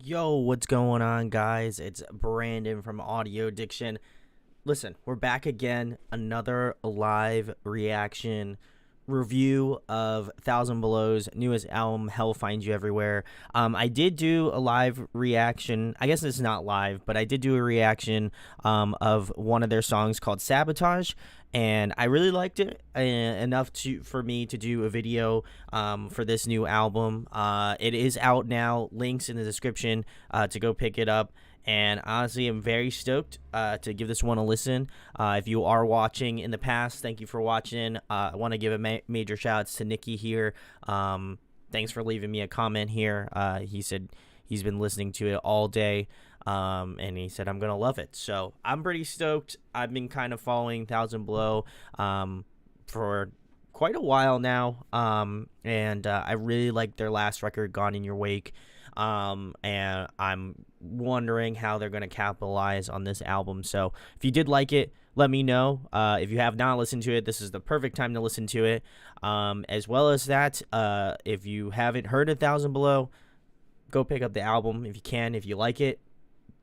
Yo, what's going on, guys? It's Brandon from Audio Addiction. Listen, we're back again. Another live reaction review of Thousand Below's newest album, Hell Finds You Everywhere. I did do a live reaction. I guess it's not live, but I did do a reaction of one of their songs called Sabotage. And I really liked it enough for me to do a video for this new album. It is out now. Links in the description to go pick it up. And honestly, I'm very stoked to give this one a listen. If you are watching in the past, thank you for watching. I want to give a major shout outs to Nikki here. Thanks for leaving me a comment here. He said he's been listening to it all day. And he said, I'm going to love it. So I'm pretty stoked. I've been kind of following Thousand Below for quite a while now. And I really like their last record, Gone in Your Wake. And I'm wondering how they're going to capitalize on this album. So if you did like it, let me know. If you have not listened to it, this is the perfect time to listen to it. As well as that, if you haven't heard of Thousand Below, go pick up the album if you can. If you like it,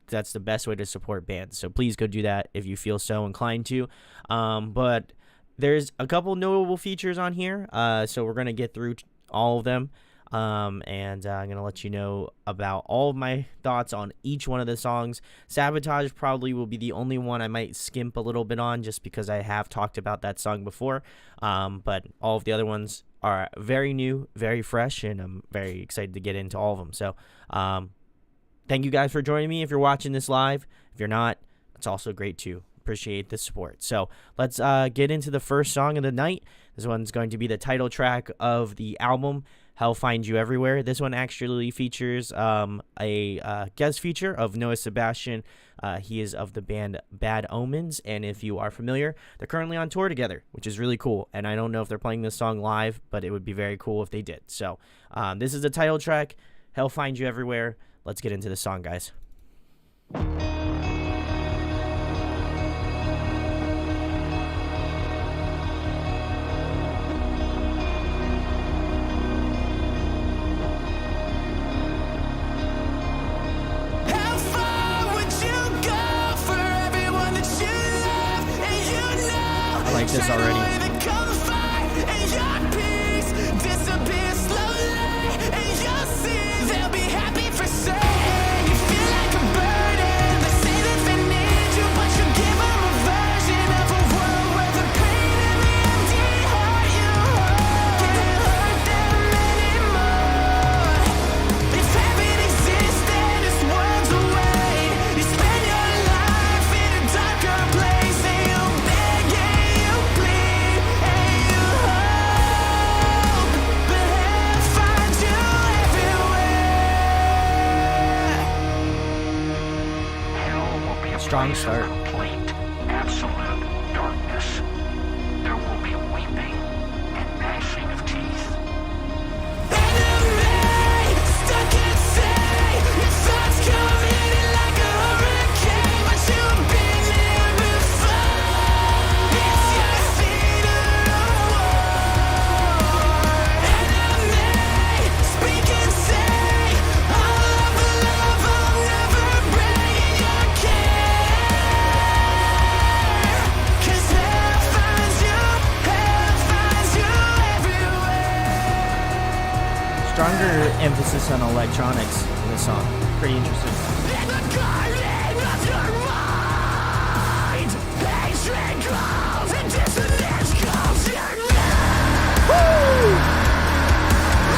that's the best way to support bands. So please go do that if you feel so inclined to. But there's a couple notable features on here. So we're going to get through all of them. And I'm going to let you know about all of my thoughts on each one of the songs. Sabotage probably will be the only one I might skimp a little bit on just because I have talked about that song before. But all of the other ones are very new, very fresh, and I'm very excited to get into all of them. So, thank you guys for joining me. If you're watching this live, if you're not, it's also great too. Appreciate the support. So let's get into the first song of the night. This one's going to be the title track of the album, Hell Finds You Everywhere. This one actually features a guest feature of Noah Sebastian. He is of the band Bad Omens, and if you are familiar, they're currently on tour together, which is really cool. And I don't know if they're playing this song live, but it would be very cool if they did. So this is the title track, Hell Finds You Everywhere. Let's get into the song, guys. I like this already. Strong start. Complete, absolute darkness. There will be weeping and gnashing of teeth. Enemy, stuck at sea. Your thoughts come in like a hurricane, but you've been here before. It's your theater of war. Enemy, speak and say, all of the love I'll never bring in your care. Stronger emphasis on electronics in this song. Pretty interesting. In the garden of your mind, hatred grows and dissonance calls your name. Woo!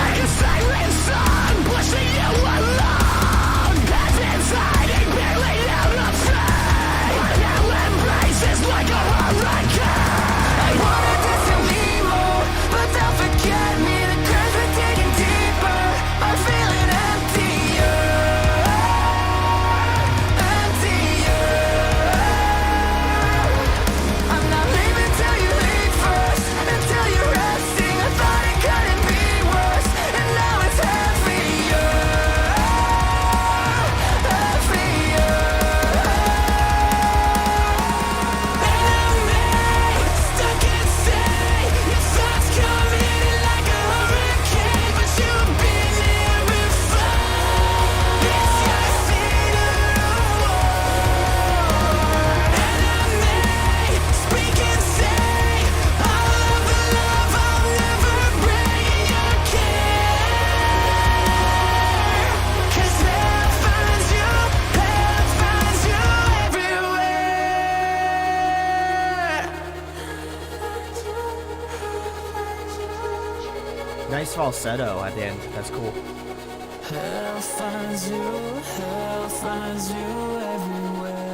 Like a silent song pushing you along, as it's hiding barely out of sight. Now embraces like a hurricane. I wanted to see more, but they'll forget me. The curves were digging deeper. I'm feeling emptier. Nice falsetto at the end. That's cool. Hell finds you everywhere.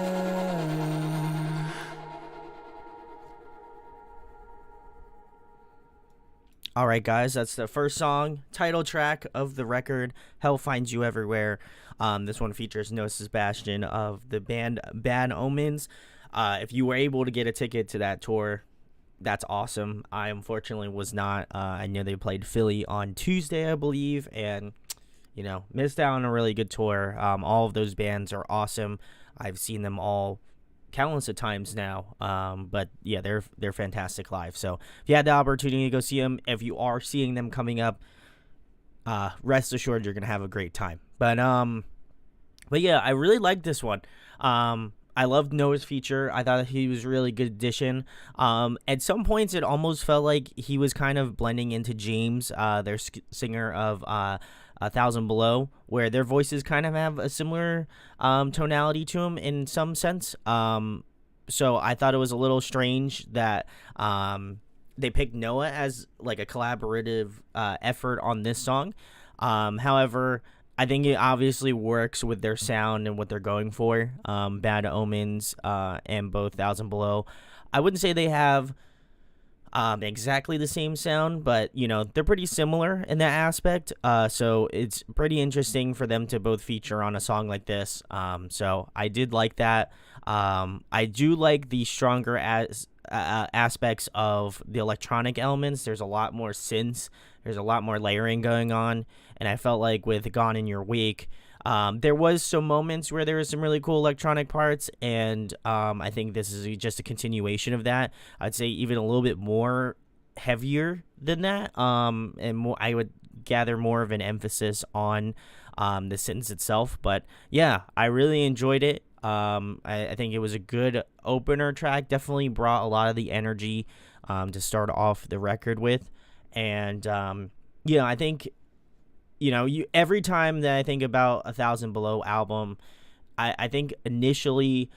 All right, guys, that's the first song, title track of the record, Hell Finds You Everywhere. This one features Noah Sebastian of the band Bad Omens. If you were able to get a ticket to that tour, that's awesome. I unfortunately was not. I know they played Philly on Tuesday, I believe, and, you know, missed out on a really good tour. All of those bands are awesome. I've seen them all countless of times now, but yeah, they're fantastic live. So if you had the opportunity to go see them, if you are seeing them coming up, rest assured you're gonna have a great time. But yeah, I really liked this one. I loved Noah's feature. I thought he was a really good addition. At some points, it almost felt like he was kind of blending into James, their singer of 1,000 Below, where their voices kind of have a similar tonality to him in some sense. So I thought it was a little strange that they picked Noah as like a collaborative effort on this song. However, I think it obviously works with their sound and what they're going for. Bad Omens and both 1,000 Below. I wouldn't say they have exactly the same sound, but, you know, they're pretty similar in that aspect. So it's pretty interesting for them to both feature on a song like this. So I did like that. I do like the stronger aspects of the electronic elements. There's a lot more synths. There's a lot more layering going on. And I felt like with Gone in Your Wake, there was some moments where there was some really cool electronic parts, and I think this is just a continuation of that. I'd say even a little bit more heavier than that, and more. I would gather more of an emphasis on the sentence itself. But yeah, I really enjoyed it. I think it was a good opener track. Definitely brought a lot of the energy to start off the record with, and yeah, I think. You know, every time that I think about 1,000 Below album, I think initially,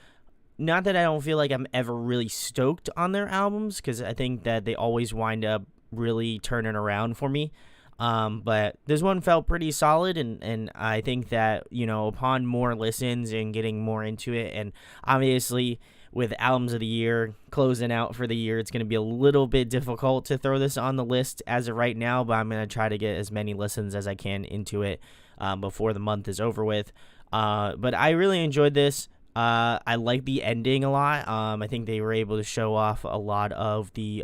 not that I don't feel like I'm ever really stoked on their albums, because I think that they always wind up really turning around for me. But this one felt pretty solid, and I think that, you know, upon more listens and getting more into it, and obviously with albums of the year closing out for the year, it's going to be a little bit difficult to throw this on the list as of right now, but I'm going to try to get as many listens as I can into it before the month is over with. But I really enjoyed this. I like the ending a lot. I think they were able to show off a lot of the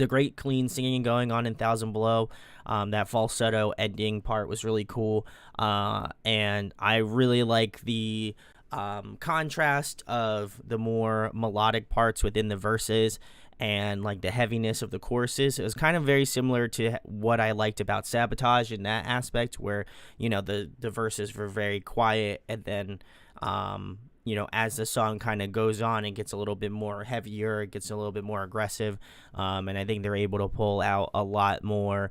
great clean singing going on in 1,000 Below. That falsetto ending part was really cool. And I really like the contrast of the more melodic parts within the verses and like the heaviness of the choruses. It was kind of very similar to what I liked about Sabotage in that aspect, where, you know, the verses were very quiet, and then you know, as the song kind of goes on, it gets a little bit more heavier, it gets a little bit more aggressive, and I think they're able to pull out a lot more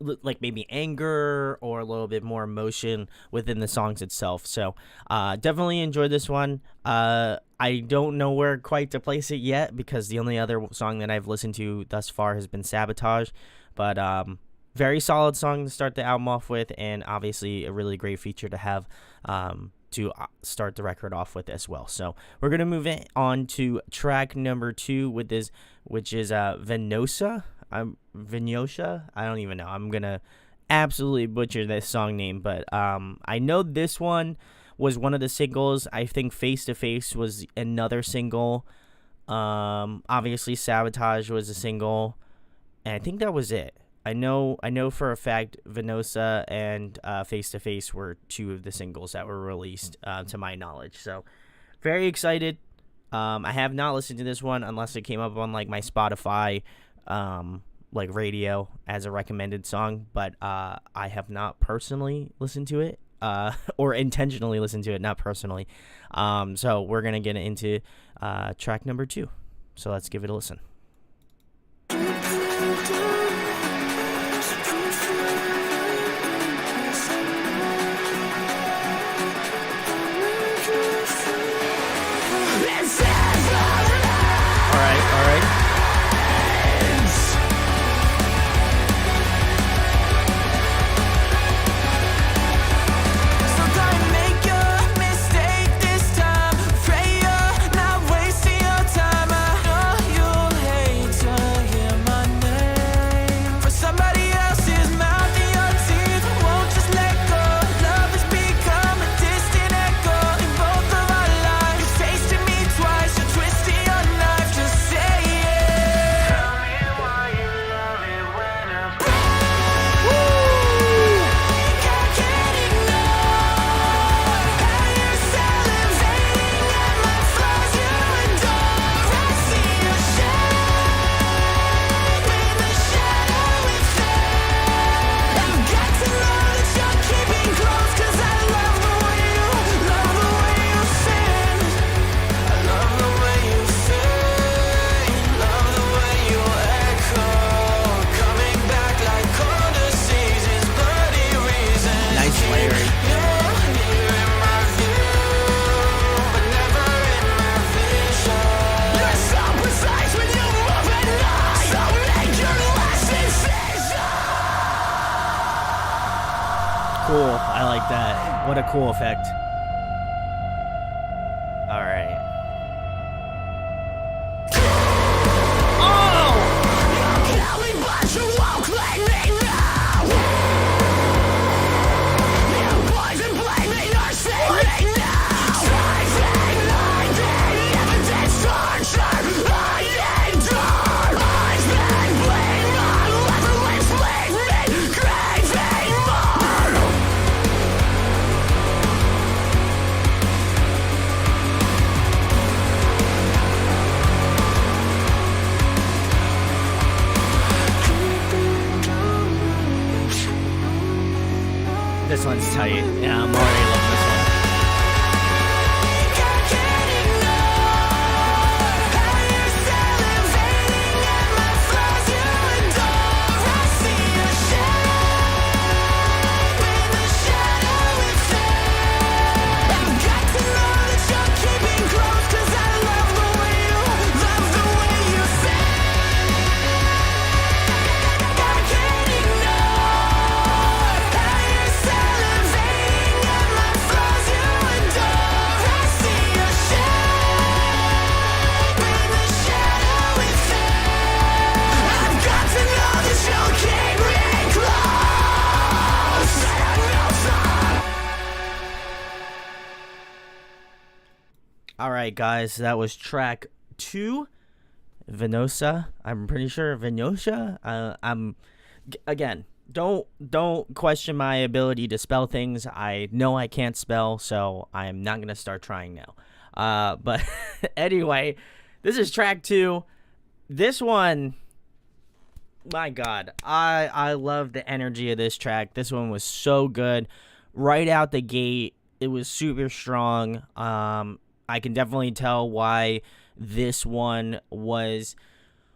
like maybe anger or a little bit more emotion within the songs itself. So definitely enjoyed this one. I don't know where quite to place it yet, because the only other song that I've listened to thus far has been Sabotage, but very solid song to start the album off with, and obviously a really great feature to have to start the record off with as well. So we're gonna move it on to track number 2 with this, which is Venosa. Vinyosha? I don't even know. I'm gonna absolutely butcher this song name, but I know this one was one of the singles. I think Face to Face was another single. Obviously Sabotage was a single, and I think that was it. I know for a fact Venosa and Face to Face were 2 of the singles that were released to my knowledge. So very excited. I have not listened to this one unless it came up on like my Spotify like radio as a recommended song, but I have not personally listened to it or intentionally listened to it, not personally. So we're gonna get into track number 2, so let's give it a listen. All right. What a cool effect. All right. Oh! Kill me, but you won't claim me now. You poison blame me, you're saving now. Saving blinding, evidence torture. I endure. I spend blame on whoever enslaved me, craving more. This one's tight. Yeah, I'm already loving this one. All right, guys, that was track 2, Venosa. I'm pretty sure Venosha. Again, don't question my ability to spell things. I know I can't spell, so I'm not gonna start trying now. But anyway, this is track 2. This one, my God, I love the energy of this track. This one was so good, right out the gate. It was super strong. I can definitely tell why this one was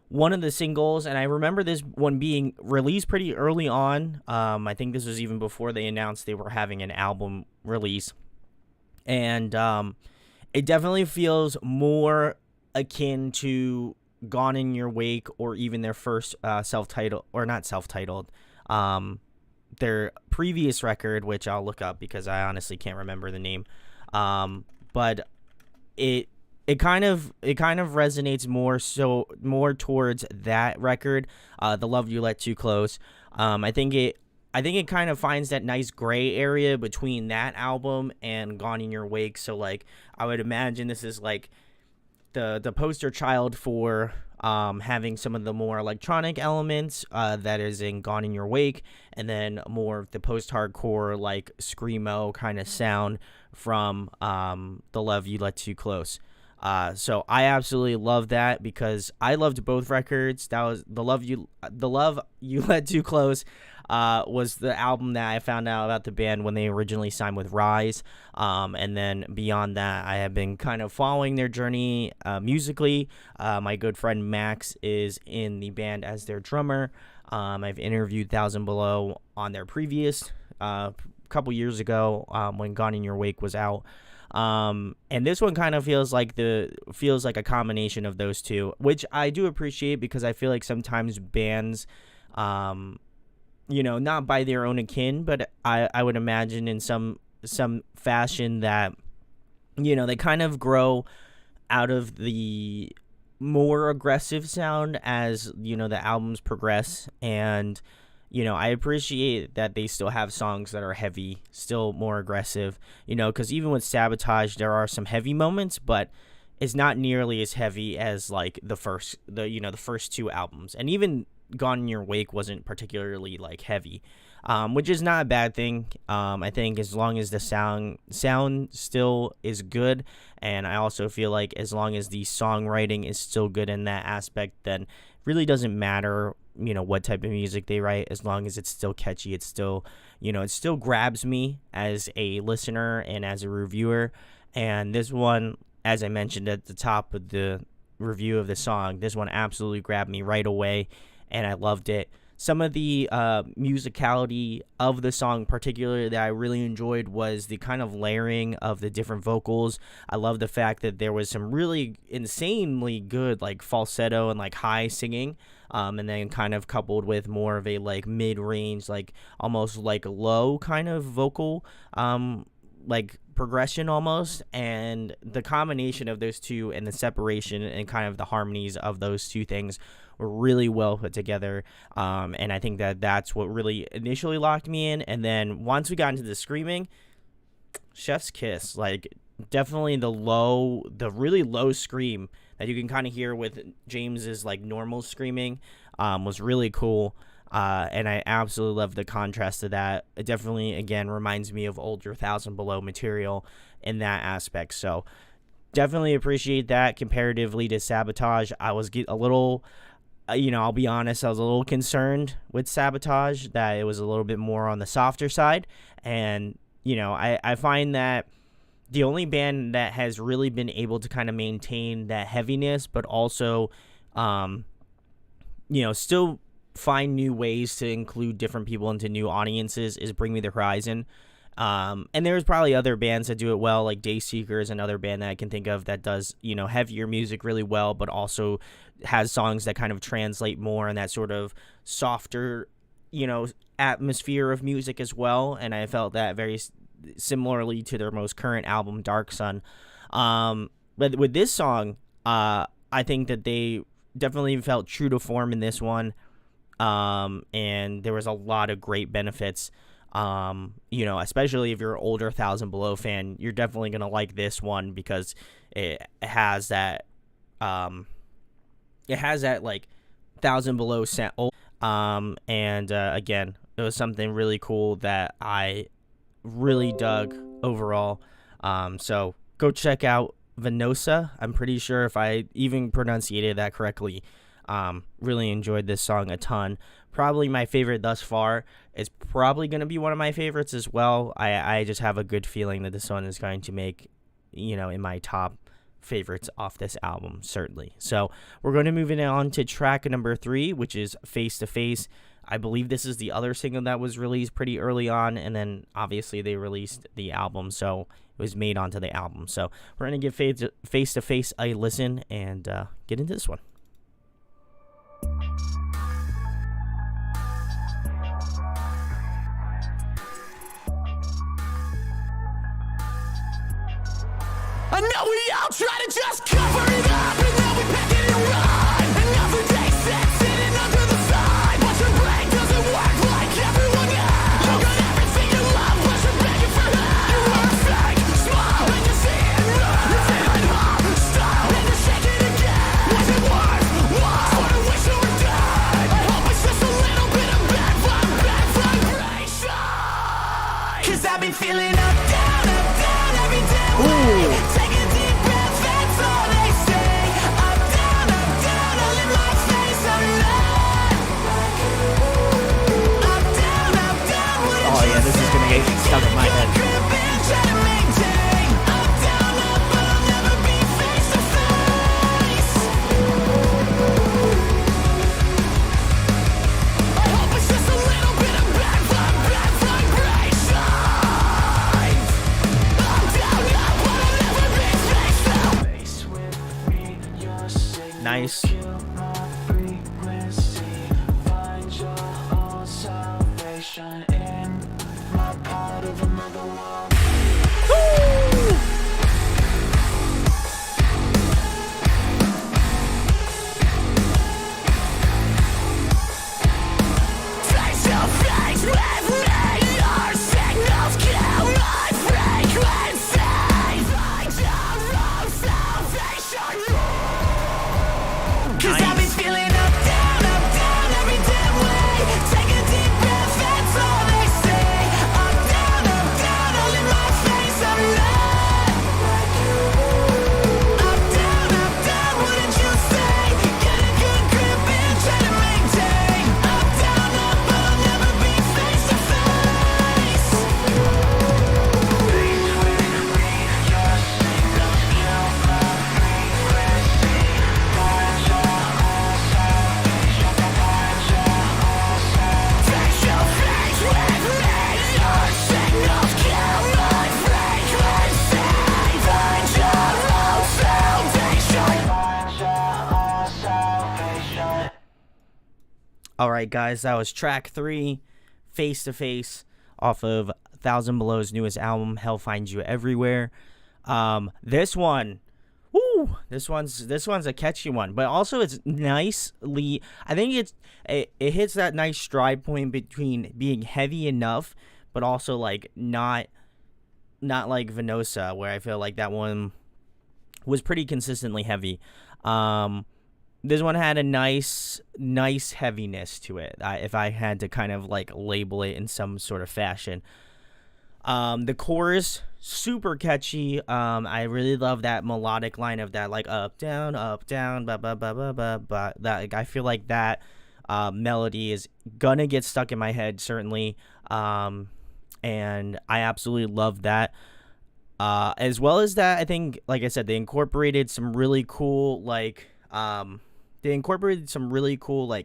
one of the singles, and I remember this one being released pretty early on. I think this was even before they announced they were having an album release, and it definitely feels more akin to Gone in Your Wake, or even their first self-titled, or not self-titled, their previous record, which I'll look up because I honestly can't remember the name, but it kind of resonates more towards that record, The Love You Let Too Close. I think it kind of finds that nice gray area between that album and Gone in Your Wake. So like I would imagine this is like the poster child for having some of the more electronic elements that is in Gone in Your Wake, and then more of the post-hardcore like screamo kind of sound from The Love You Let Too Close. So I absolutely love that because I loved both records. That was The Love You Let Too Close was the album that I found out about the band when they originally signed with Rise. And then beyond that, I have been kind of following their journey musically. My good friend Max is in the band as their drummer. I've interviewed Thousand Below on their previous couple years ago when Gone in Your Wake was out. And this one kind of feels like a combination of those two, which I do appreciate because I feel like sometimes bands, not by their own akin, but I would imagine in some fashion that, they kind of grow out of the more aggressive sound as, the albums progress. And, I appreciate that they still have songs that are heavy, still more aggressive, because even with Sabotage, there are some heavy moments, but it's not nearly as heavy as like the first two albums. And even Gone in Your Wake wasn't particularly like heavy, which is not a bad thing. I think as long as the sound still is good, and I also feel like as long as the songwriting is still good in that aspect, then it really doesn't matter what type of music they write, as long as it's still catchy. It's still it still grabs me as a listener and as a reviewer. And this one, as I mentioned at the top of the review of the song, this one absolutely grabbed me right away, and I loved it. Some of the musicality of the song particularly that I really enjoyed was the kind of layering of the different vocals. I love the fact that there was some really insanely good like falsetto and like high singing, and then kind of coupled with more of a like mid-range, like almost like low kind of vocal like progression almost, and the combination of those two and the separation and kind of the harmonies of those two things were really well put together. And I think that that's what really initially locked me in. And then once we got into the screaming, chef's kiss. Like, definitely the really low scream that you can kind of hear with James's like normal screaming was really cool. And I absolutely love the contrast to that. It definitely, again, reminds me of older Thousand Below material in that aspect. So definitely appreciate that comparatively to Sabotage. I was a little, I'll be honest, I was a little concerned with Sabotage that it was a little bit more on the softer side. And, I find that the only band that has really been able to kind of maintain that heaviness, but also, still find new ways to include different people into new audiences is Bring Me the Horizon. And there's probably other bands that do it well, like Dayseeker is another band that I can think of that does, heavier music really well, but also has songs that kind of translate more in that sort of softer, atmosphere of music as well. And I felt that very similarly to their most current album, Dark Sun. But with this song, I think that they definitely felt true to form in this one. And there was a lot of great benefits. Especially if you're an older Thousand Below fan, you're definitely going to like this one because it has that like Thousand Below sound. Again, it was something really cool that I really dug overall. So go check out Venosa. I'm pretty sure if I even pronunciated that correctly. Really enjoyed this song a ton. Probably my favorite thus far. It's probably going to be one of my favorites as well. I just have a good feeling that this one is going to make, in my top favorites off this album, certainly. So we're going to move on to track number 3, which is Face to Face. I believe this is the other single that was released pretty early on, and then obviously they released the album, so it was made onto the album. So we're going to give Face to Face a listen and get into this one. I know we all try to just cover it up, and then we pack it and run. Another day sits sitting under the sun, but your brain doesn't work like everyone else. You got everything you love, but you're begging for help. You are fake, smile, and you're seeing red. You're feeling hot, style, and you're shaking again. Was it worth? Why? Sort of wish you were dead. I hope it's just a little bit of bad vibration. 'Cause I've been feeling up, down, every damn way. Take a deep breath, that's all they say. Up, down, all in my face, I'm not like you. Up, down, what did you This is gonna get stuck in my head. grip and try to maintain. Up, but I'll never be face to face. I hope it's just a little bit of bad vibration. I'm down, but I'll never be face to face with me. Your signal Nice. kill my frequency. Find your own salvation in my part of another world. Face to face with me, your signals kill my frequency. Find your own salvation. 'Cause I've been feeling up, down, every damn way. Take a deep breath, that's all they say. Up, down, all in my face, I'm not like you. Up, down, what did you say? Get a good grip and try to maintain. Up, but I'll never be face to face. Between me, your signals kill my frequency. Find your own salvation. Face to face with me, your signals kill my frequency. Find your own salvation. Find your own salvation. All right, guys, that was track 3, Face to Face, off of Thousand Below's newest album, Hell Finds You Everywhere. This one, woo, this one's a catchy one, but also it's nicely. I think it hits that nice stride point between being heavy enough, but also like not like Venosa, where I feel like that one was pretty consistently heavy. This one had a nice heaviness to it, if I had to kind of like label it in some sort of fashion. The chorus, super catchy. I really love that melodic line of that, like up down, ba ba ba ba ba ba. That, like, I feel like that melody is gonna get stuck in my head, certainly. And I absolutely love that. As well as that, I think, like I said, they incorporated some really cool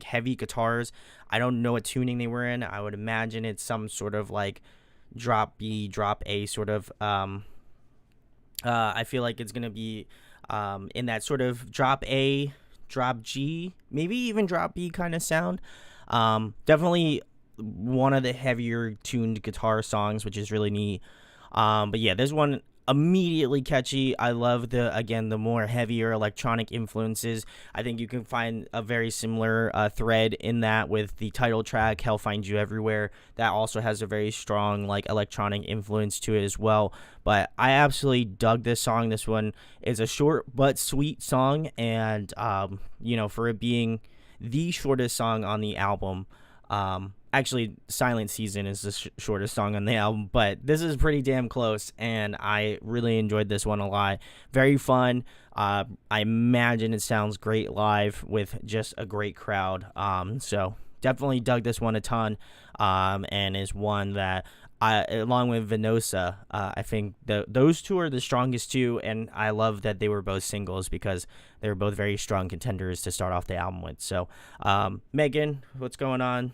heavy guitars. I don't know what tuning they were in. I would imagine it's some sort of like drop B, drop A sort of. I feel like it's gonna be in that sort of drop A, drop G, maybe even drop B kind of sound. Definitely one of the heavier tuned guitar songs, which is really neat. But yeah, this one immediately catchy. I love the more heavier electronic influences. I think you can find a very similar thread in that with the title track, Hell Finds You Everywhere. That also has a very strong like electronic influence to it as well. But I absolutely dug this song. This one is a short but sweet song, and for it being the shortest song on the album, actually, Silent Season is the shortest song on the album, but this is pretty damn close, and I really enjoyed this one a lot. Very fun. I imagine it sounds great live with just a great crowd. So definitely dug this one a ton, and is one that along with Venosa, I think those two are the strongest two, and I love that they were both singles because they were both very strong contenders to start off the album with. So, Megan, what's going on?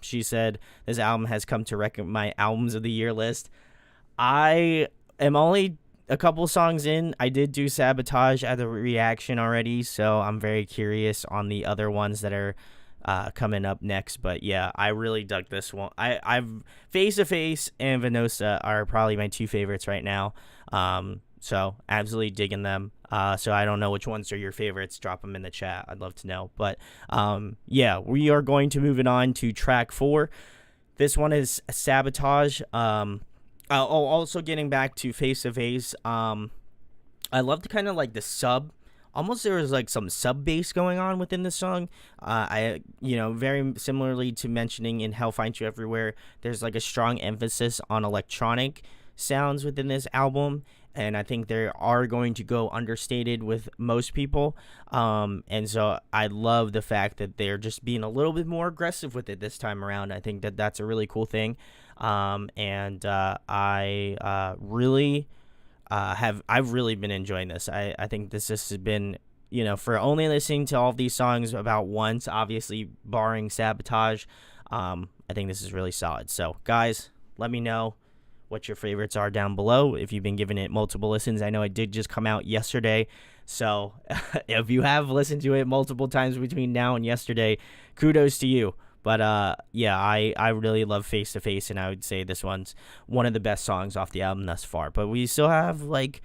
She said, this album has come to wreck my albums of the year list. I am only a couple songs in. I did do Sabotage at the reaction already, so I'm very curious on the other ones that are coming up next. But yeah, I really dug this one. I've Face to Face and Venosa are probably my two favorites right now. So absolutely digging them. So I don't know which ones are your favorites. Drop them in the chat. I'd love to know. But yeah, we are going to move it on to track 4. This one is Sabotage. Also getting back to Face to Face. I loved kind of like the sub. Almost there was like some sub bass going on within the song. Very similarly to mentioning in Hell Finds You Everywhere, there's like a strong emphasis on electronic sounds within this album, and I think they are going to go understated with most people. And so I love the fact that they're just being a little bit more aggressive with it this time around. I think that that's a really cool thing. I really I've really been enjoying this. I think this has been, for only listening to all of these songs about once, obviously barring Sabotage, I think this is really solid. So guys, let me know what your favorites are down below if you've been giving it multiple listens. I know it did just come out yesterday, so if you have listened to it multiple times between now and yesterday, kudos to you. But yeah, I really love Face to Face, and I would say this one's one of the best songs off the album thus far. But we still have 7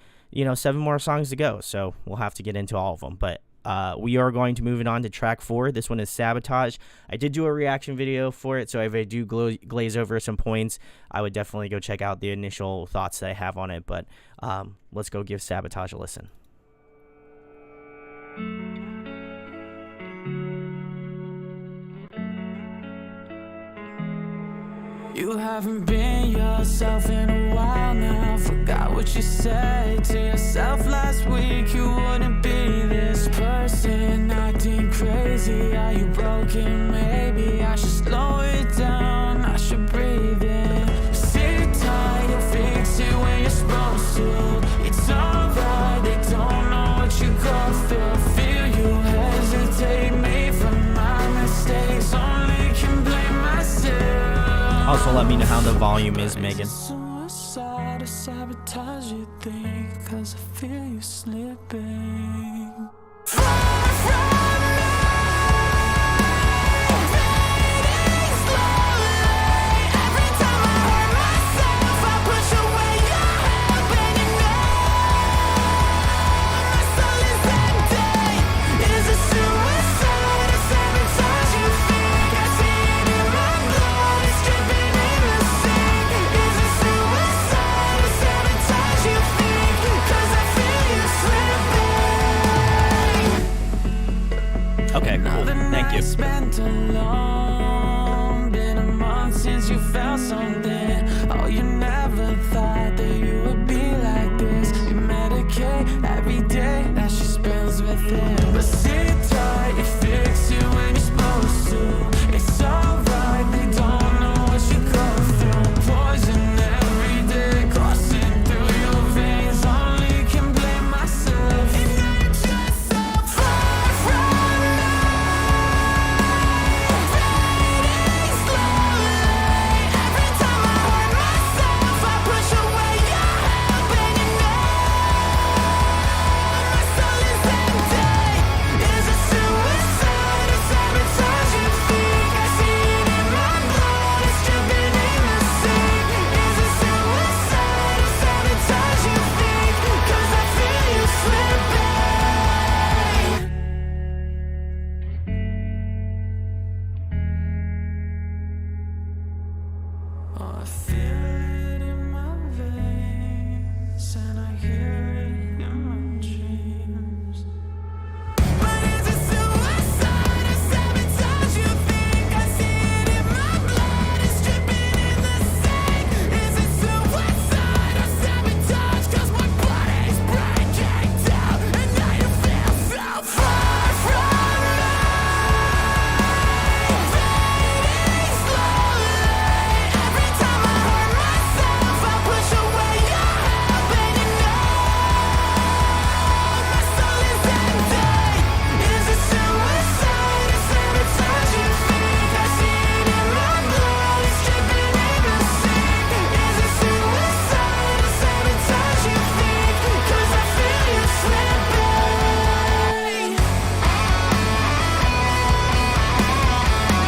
more songs to go, so we'll have to get into all of them. But we are going to move it on to track 4. This one is Sabotage. I did do a reaction video for it, so if I do glaze over some points, I would definitely go check out the initial thoughts that I have on it. But let's go give Sabotage a listen. You haven't been yourself in a while now. Forgot what you said to yourself last week. You wouldn't be this person acting crazy. Are you broken? Maybe I should slow it down. I should breathe in. Sit tight, you'll fix it when you're supposed to. It's alright, they don't know what you go through. Feel you hesitate me from my mistakes. Only can blame myself. Also, let me know how the volume is, Megan. Suicide or sabotage, you think, 'cause I feel you slipping. Far from me, fading slowly. Every time I hurt myself. Okay, cool. Thank you. Spent alone. Been a month since you felt something. Oh, you never thought that you would be like this. You medicate every day that she spends with him. But sit tight, you fix it when you're supposed to. It's alright, they don't know what you go through. Poison every day, coursing through your veins. Only can blame myself. And I'm just so far from me. Fading slowly. Every time I hurt myself, I push away your help, and you know my soul is empty. Is it suicide or sabotage you think? I see it in my blood, it's dripping in the sink. Is it suicide or sabotage you think? 'Cause I feel you slipping. Oh, I feel it in my veins, and I hear it in my dreams. But is it suicide or sabotage you think? I see it in my blood, it's dripping in the sink. Is it suicide or sabotage? 'Cause my body's breaking down, and now you feel so far from me. Fading slowly. Every time I hurt myself, I push away your help, and you know my soul is empty. Is it suicide or sabotage you think? I see it in my blood, it's dripping in the sink. Is it suicide or sabotage you think? 'Cause I feel you slipping.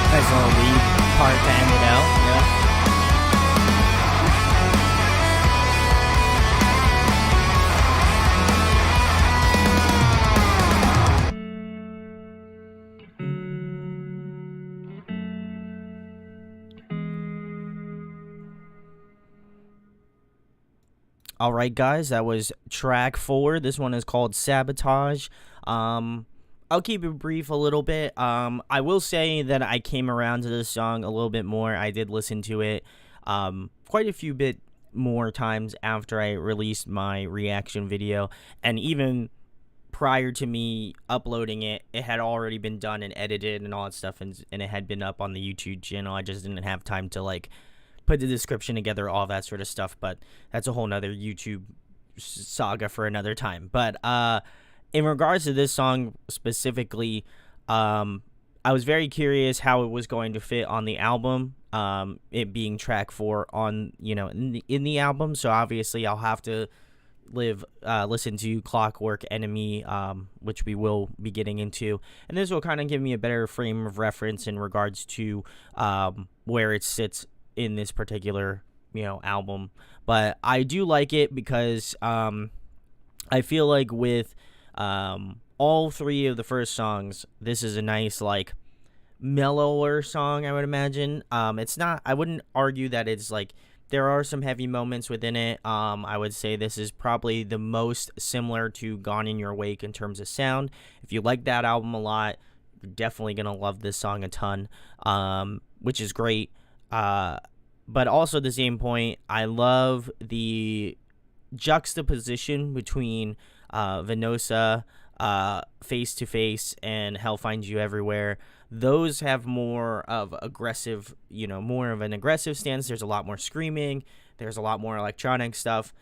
Nice little lead part to end it out. Yeah. All right, guys, that was track 4. This one is called Sabotage. I'll keep it brief a little bit. I will say that I came around to this song a little bit more. I did listen to it quite a few bit more times after I released my reaction video, and even prior to me uploading it, it had already been done and edited and all that stuff, and it had been up on the YouTube channel. I just didn't have time to like put the description together, all that sort of stuff, but that's a whole nother YouTube saga for another time. But in regards to this song specifically, I was very curious how it was going to fit on the album, it being track 4 on, in the album. So obviously I'll have to listen to Clockwork Enemy, which we will be getting into, and this will kind of give me a better frame of reference in regards to where it sits in this particular album. But I do like it because I feel like with all 3 of the first songs, this is a nice like mellower song, I would imagine. It's not, I wouldn't argue that it's like, there are some heavy moments within it. I would say this is probably the most similar to Gone in Your Wake in terms of sound. If you like that album a lot, you're definitely gonna love this song a ton, which is great. But also at the same point, I love the juxtaposition between Venosa, Face to Face, and Hell Finds You Everywhere. Those have more of aggressive, more of an aggressive stance. There's a lot more screaming. There's a lot more electronic stuff.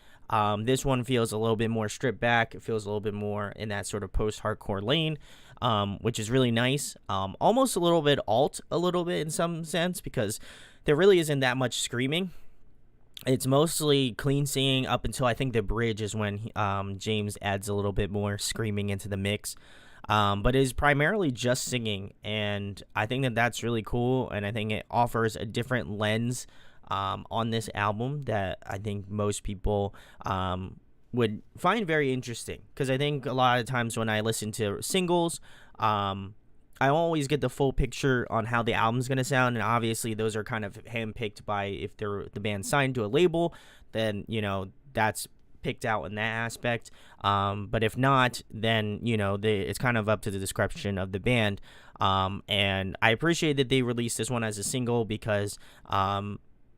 This one feels a little bit more stripped back. It feels a little bit more in that sort of post-hardcore lane, which is really nice. Almost a little bit alt, a little bit in some sense, because there really isn't that much screaming. It's mostly clean singing up until I think the bridge is when James adds a little bit more screaming into the mix. But it is primarily just singing, and I think that that's really cool, and I think it offers a different lens on this album that I think most people would find very interesting, because I think a lot of times when I listen to singles, I always get the full picture on how the album's going to sound, and obviously those are kind of handpicked by if they're the band signed to a label, then, that's picked out in that aspect. But if not, then it's kind of up to the discretion of the band. And I appreciate that they released this one as a single because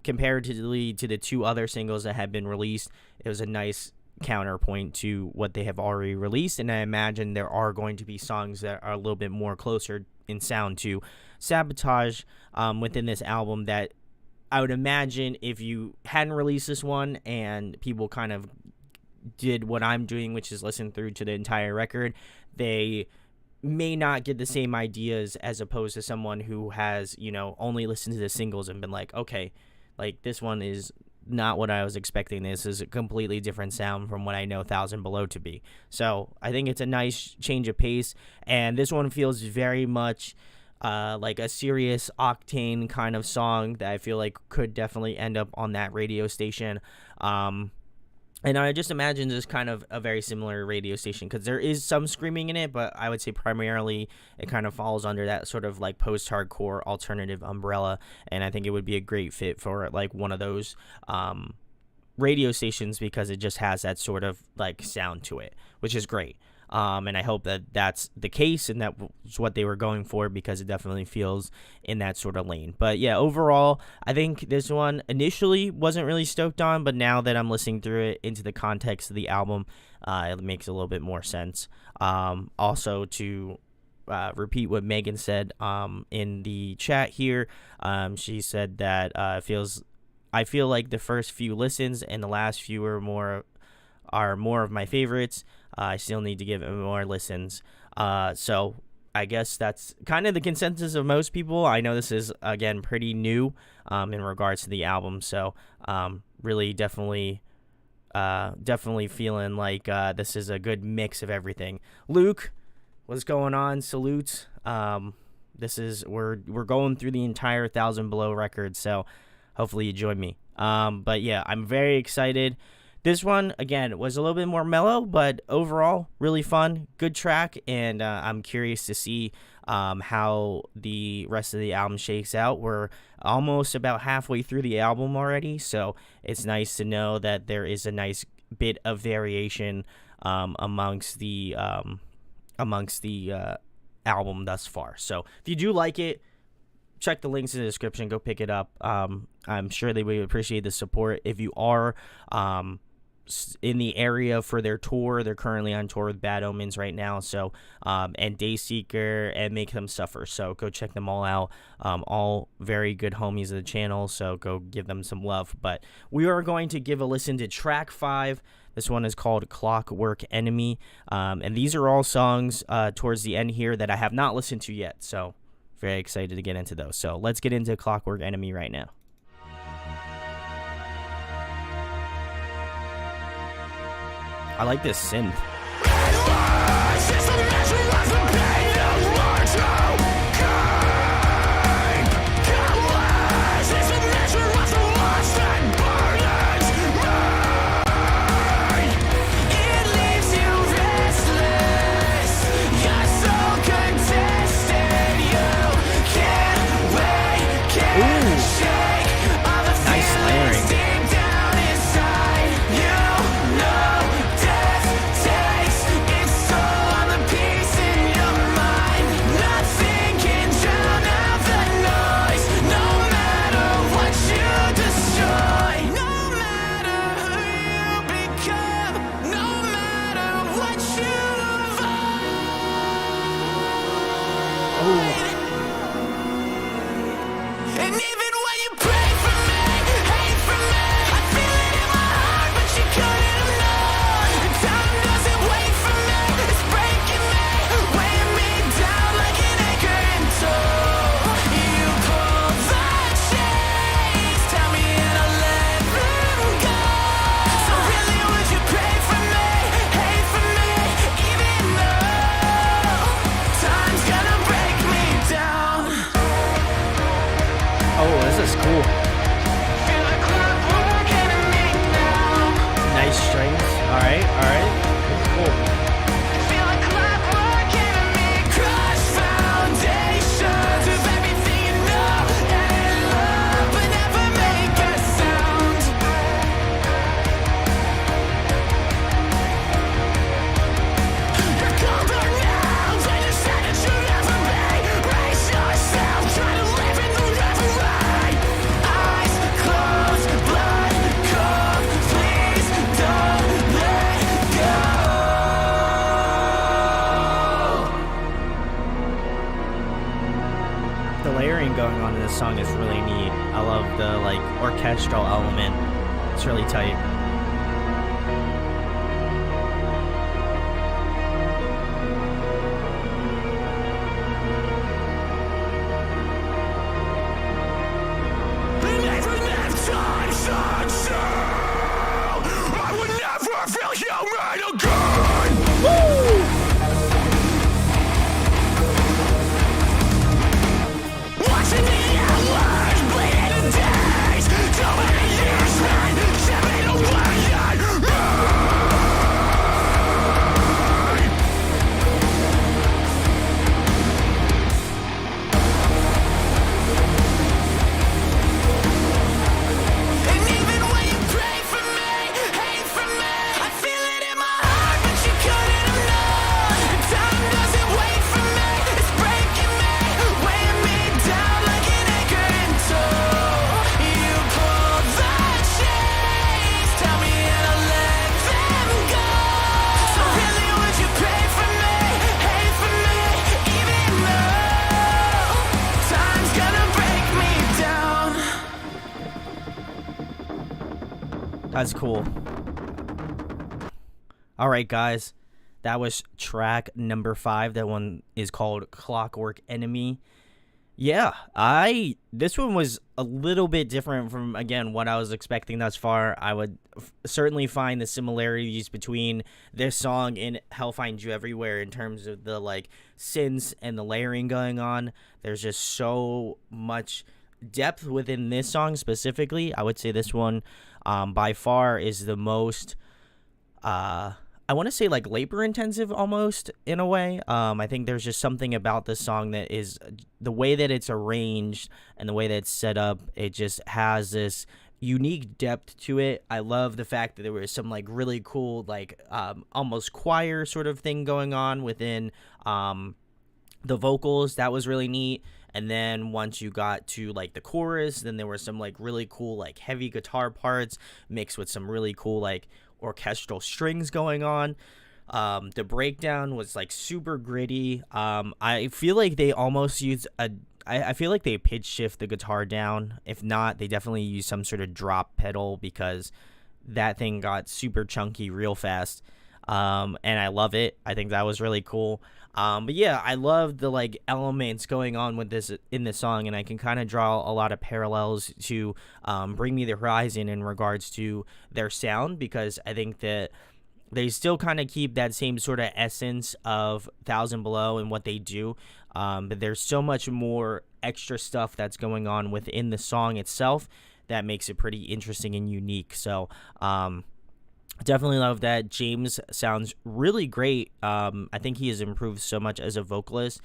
comparatively to the 2 other singles that had been released, it was a nice counterpoint to what they have already released. And I imagine there are going to be songs that are a little bit more closer in sound to Sabotage within this album that I would imagine if you hadn't released this one and people kind of did what I'm doing, which is listen through to the entire record, they may not get the same ideas as opposed to someone who has, only listened to the singles and been like, okay, like this one is not what I was expecting. This is a completely different sound from what I know 1,000 Below to be. So I think it's a nice change of pace, and this one feels very much like a serious octane kind of song that I feel like could definitely end up on that radio station. And I just imagine this kind of a very similar radio station because there is some screaming in it, but I would say primarily it kind of falls under that sort of like post-hardcore alternative umbrella, and I think it would be a great fit for like one of those radio stations because it just has that sort of like sound to it, which is great. And I hope that that's the case and that's what they were going for because it definitely feels in that sort of lane. But yeah, overall, I think this one initially wasn't really stoked on, but now that I'm listening through it into the context of the album, it makes a little bit more sense. Also, to repeat what Megan said in the chat here, she said that I feel like the first few listens and the last few are more of my favorites. I still need to give it more listens. So I guess that's kind of the consensus of most people. I know this is, again, pretty new in regards to the album. So really definitely feeling like this is a good mix of everything. Luke, what's going on? Salute. We're going through the entire 1,000 Below record. So hopefully you join me. But yeah, I'm very excited. This one, again, was a little bit more mellow, but overall, really fun, good track, and I'm curious to see how the rest of the album shakes out. We're almost about halfway through the album already, so it's nice to know that there is a nice bit of variation amongst the album thus far. So if you do like it, check the links in the description. Go pick it up. I'm sure they would appreciate the support. If you are in the area for their tour, they're currently on tour with Bad Omens right now. So and Dayseeker and Make Them Suffer. So go check them all out. All very good homies of the channel. So go give them some love. But we are going to give a listen to track 5. This one is called Clockwork Enemy. And these are all songs towards the end here that I have not listened to yet. So very excited to get into those. So let's get into Clockwork Enemy right now. I like this synth. Nice layering. going on in this song is really neat. I love the like orchestral element. It's really tight. I would never feel human again. Woo! Watching the hours bleed into days. Too many years spent chipping away at me. And even when you pray for me, hate for me, I feel it in my heart, but you couldn't have known. And time doesn't wait for me, it's breaking me, weighing me down like an anchor in tow. You pull the chains, tell me how to let them go. So really would you pray for me, hate for me, even though time's gonna break me down. That's cool. All right, guys. That was track number 5. That one is called Clockwork Enemy. Yeah, this one was a little bit different from, again, what I was expecting thus far. I would certainly find the similarities between this song and Hell Finds You Everywhere in terms of the like synths and the layering going on. There's just so much depth within this song specifically. I would say this one by far is the most I want to say like labor intensive almost in a way. I think there's just something about this song that is the way that it's arranged and the way that it's set up. It just has this unique depth to it. I love the fact that there was some like really cool like almost choir sort of thing going on within the vocals. That was really neat. And then once you got to like the chorus, then there were some like really cool like heavy guitar parts mixed with some really cool like orchestral strings going on. The breakdown was like super gritty. I feel like they almost used I feel like they pitch shift the guitar down. If not, they definitely use some sort of drop pedal because that thing got super chunky real fast. And I love it. I think that was really cool. But yeah, I love the like elements going on with this in this song, and I can kind of draw a lot of parallels to Bring Me the Horizon in regards to their sound, because I think that they still kind of keep that same sort of essence of Thousand Below and what they do. But there's so much more extra stuff that's going on within the song itself that makes it pretty interesting and unique. So, definitely love that. James sounds really great. I think he has improved so much as a vocalist.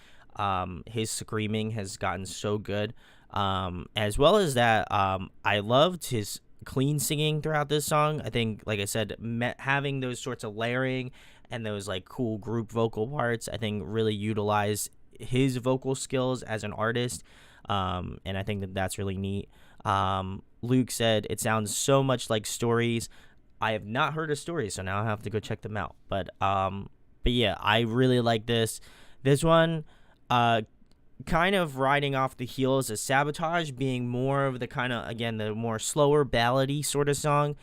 His screaming has gotten so good. As well as that, I loved his clean singing throughout this song. I think, like I said, having those sorts of layering and those like cool group vocal parts, I think really utilized his vocal skills as an artist. And I think that that's really neat. Luke said it sounds so much like Stories. I have not heard of Stories, so now I have to go check them out. But yeah, I really like this. This one, kind of riding off the heels of Sabotage, being more of the kind of, again, the more slower ballady sort of song.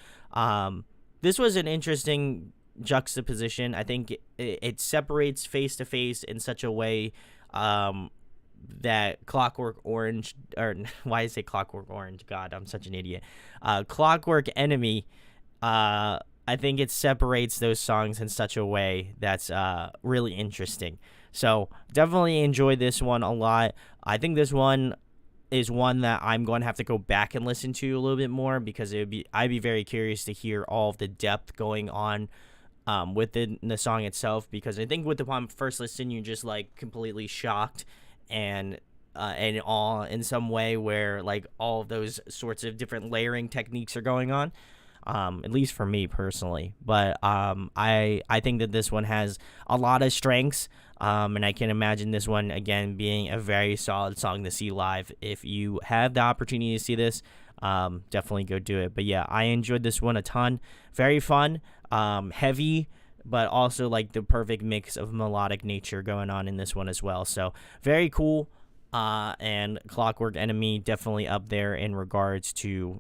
This was an interesting juxtaposition. I think it separates Face to Face in such a way that Clockwork Orange, or why did I say Clockwork Orange? God, I'm such an idiot. Clockwork Enemy. I think it separates those songs in such a way that's really interesting. So definitely enjoyed this one a lot. I think this one is one that I'm going to have to go back and listen to a little bit more, because I'd be very curious to hear all of the depth going on within the song itself, because I think with the first listen you're just like completely shocked and in awe in some way, where like all of those sorts of different layering techniques are going on. At least for me personally. But I think that this one has a lot of strengths, and I can imagine this one, again, being a very solid song to see live. If you have the opportunity to see this, definitely go do it. But yeah, I enjoyed this one a ton. Very fun, heavy, but also like the perfect mix of melodic nature going on in this one as well. So very cool. And Clockwork Enemy definitely up there in regards to,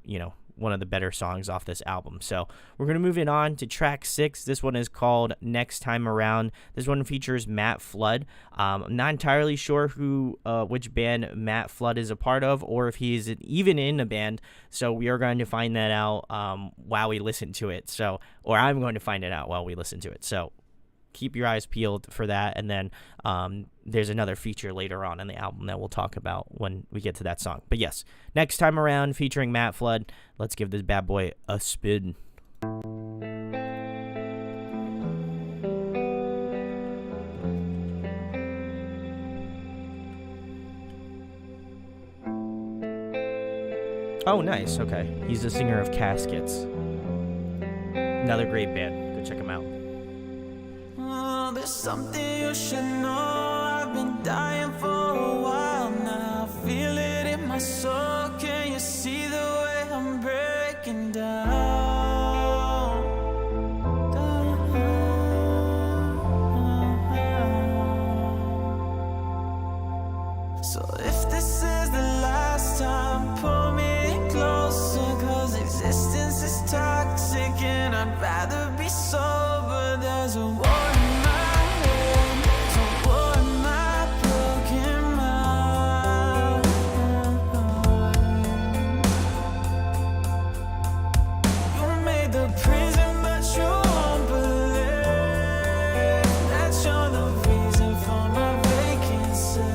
one of the better songs off this album. So we're going to move it on to track 6. This one is called Next Time Around. This one features Matt Flood. I'm not entirely sure which band Matt Flood is a part of, or if he is even in a band. So we are going to find that out while we listen to it. Or I'm going to find it out while we listen to it. So keep your eyes peeled for that. And then there's another feature later on in the album that we'll talk about when we get to that song. But yes, Next Time Around featuring Matt Flood. Let's give this bad boy a spin. Oh, nice. Okay. He's the singer of Caskets. Another great band. Go check him out. There's something you should know. I've been dying for a while now. Feel it in my soul. Can you see the way I'm breaking down? So if this is the last time, pull me in closer, 'cause existence is toxic and I'd rather be sober. There's a war in my head, so war in my broken mind. You made the prison, but you won't believe that you're the reason for my vacancy.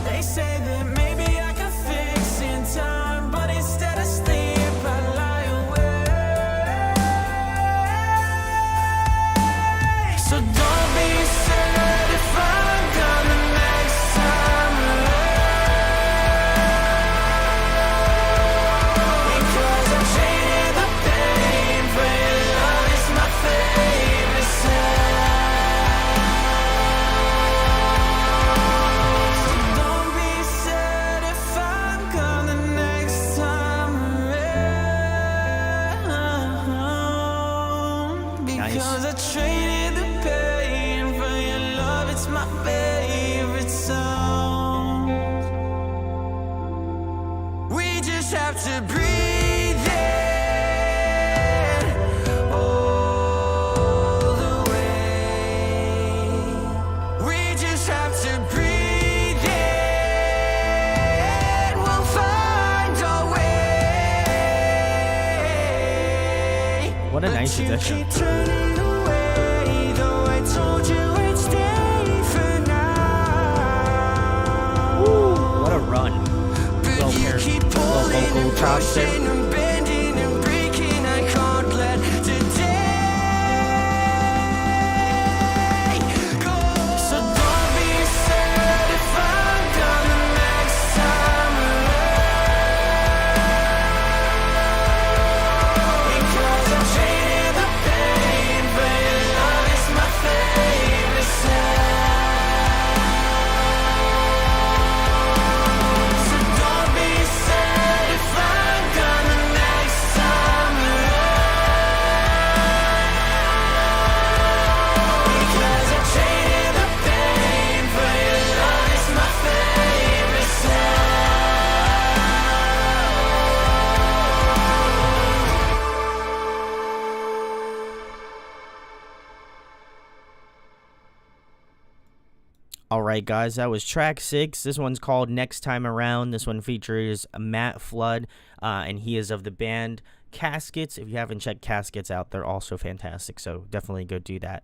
They say that maybe I can fix in time, but instead of sleep I lie awake. So don't be sad if I'm gone the next time around, because I traded the pain for your love. It's my favorite sound. So don't be sad if I'm gone the next time around, because I traded the pain for your love. It's my favorite sound. We just have to breathe in all the way. We just have to breathe in. We'll find our way. What a But nice you addition. keep turning away, though I told you I'd stay for now. What a run. But Well, you here, keep little pulling vocal and chops there. pushing and bending and breaking. I can't let today go. So don't be sad if I'm gone the next time around, because I traded the pain for your love. It's my favorite sound. So don't be sad if I'm gone the next time around, because I traded the pain for your love. It's my favorite sound. All right, guys, that was track 6. This one's called Next Time Around. This one features Matt Flood, and he is of the band Caskets. If you haven't checked Caskets out, they're also fantastic, so definitely go do that.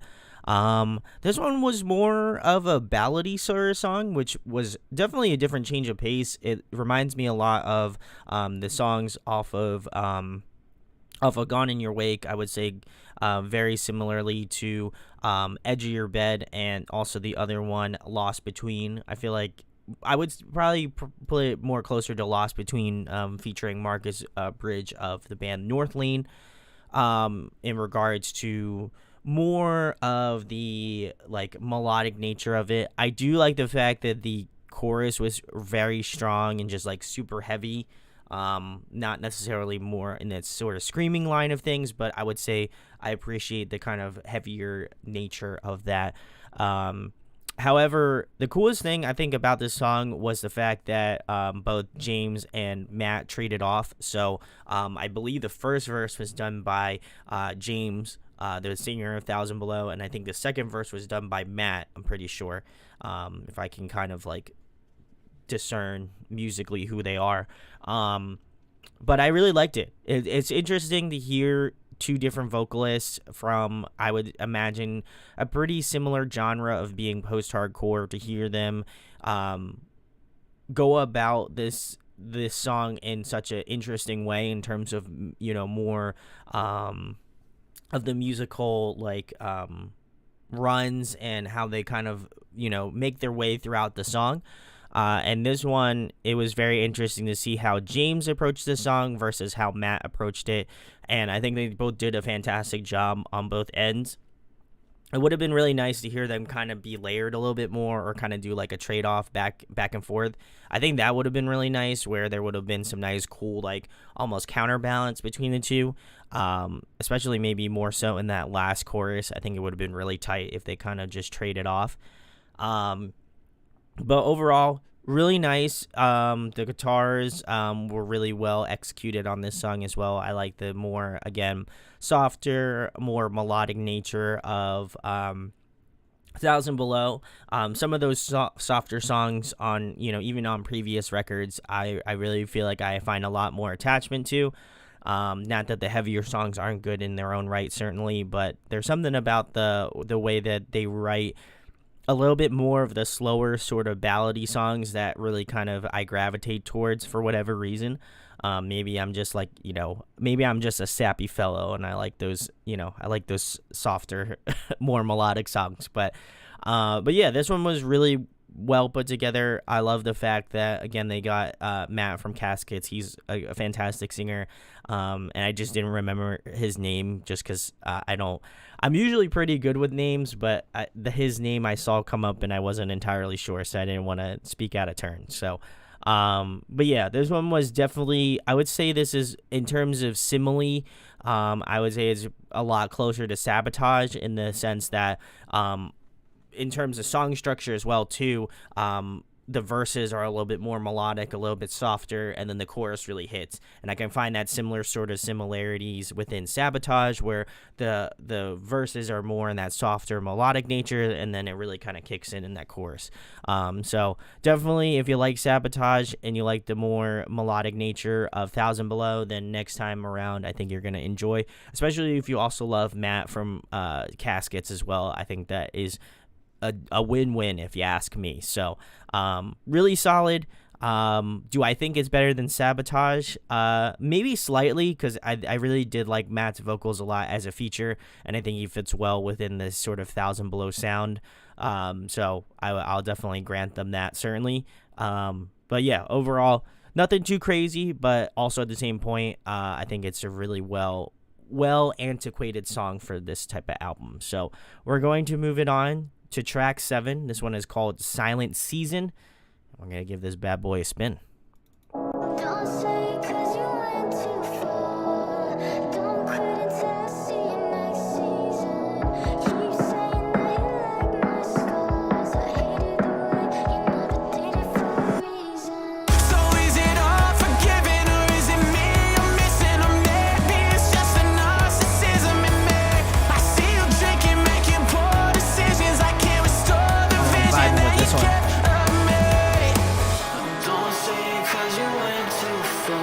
This one was more of a ballady sort of song, which was definitely a different change of pace. It reminds me a lot of the songs off of A Gone in Your Wake. I would say very similarly to Edge of Your Bed, and also the other one, Lost Between. I feel like I would probably put it more closer to Lost Between, featuring Marcus Bridge of the band North Lane, in regards to more of the like melodic nature of it. I do like the fact that the chorus was very strong and just like super heavy. Not necessarily more in that sort of screaming line of things, but I would say I appreciate the kind of heavier nature of that. However, the coolest thing I think about this song was the fact that both James and Matt traded off. So I believe the first verse was done by James, the singer of Thousand Below, and I think the second verse was done by Matt. I'm pretty sure, if I can kind of like discern musically who they are. But I really liked it. It's interesting to hear two different vocalists from, I would imagine, a pretty similar genre of being post-hardcore, to hear them go about this song in such an interesting way in terms of, you know, more of the musical like runs and how they kind of, you know, make their way throughout the song. And this one, it was very interesting to see how James approached the song versus how Matt approached it. And I think they both did a fantastic job on both ends. It would have been really nice to hear them kind of be layered a little bit more, or kind of do like a trade-off back and forth. I think that would have been really nice, where there would have been some nice, cool, like almost counterbalance between the two. Especially maybe more so in that last chorus. I think it would have been really tight if they kind of just traded off. But overall, really nice. The guitars were really well executed on this song as well. I like the more, again, softer, more melodic nature of Thousand Below. Some of those softer songs on, you know, even on previous records, I really feel like I find a lot more attachment to. Not that the heavier songs aren't good in their own right, certainly, but there's something about the way that they write a little bit more of the slower sort of ballady songs that really kind of I gravitate towards for whatever reason. Maybe I'm just like, you know, maybe I'm just a sappy fellow and I like those, you know, I like those softer, more melodic songs. But yeah, this one was really well put together. I love the fact that, again, they got Matt from Caskets. He's a fantastic singer. And I just didn't remember his name just because I'm usually pretty good with names, but his name I saw come up and I wasn't entirely sure, so I didn't want to speak out of turn. So, but yeah, this one was definitely, I would say this is, in terms of simile, I would say it's a lot closer to Sabotage, in the sense that, in terms of song structure as well too, the verses are a little bit more melodic, a little bit softer, and then the chorus really hits. And I can find that similar sort of similarities within Sabotage, where the verses are more in that softer melodic nature, and then it really kind of kicks in that chorus. So definitely, if you like Sabotage and you like the more melodic nature of Thousand Below, then next time around, I think you're going to enjoy, especially if you also love Matt from Caskets as well. I think that is a win-win, if you ask me. So really solid. Do I think it's better than Sabotage? Maybe slightly, because I really did like Matt's vocals a lot as a feature, and I think he fits well within this sort of Thousand Below sound. So I'll definitely grant them that, certainly. But yeah, overall, nothing too crazy, but also at the same point, I think it's a really well antiquated song for this type of album. So we're going to move it on to track 7. This one is called Silent Season. I'm going to give this bad boy a spin. Don't say 'cause you went too far. Don't quit until I see you next season. Keep saying that you like my scars. I hated the way you never did it for a reason. So is it all forgiven, or is it me you're missing? Or maybe it's just a narcissism in me. I see you drinking, making poor decisions. I can't restore the vision vibing with that you this one. kept of me. Don't say 'cause you went too far.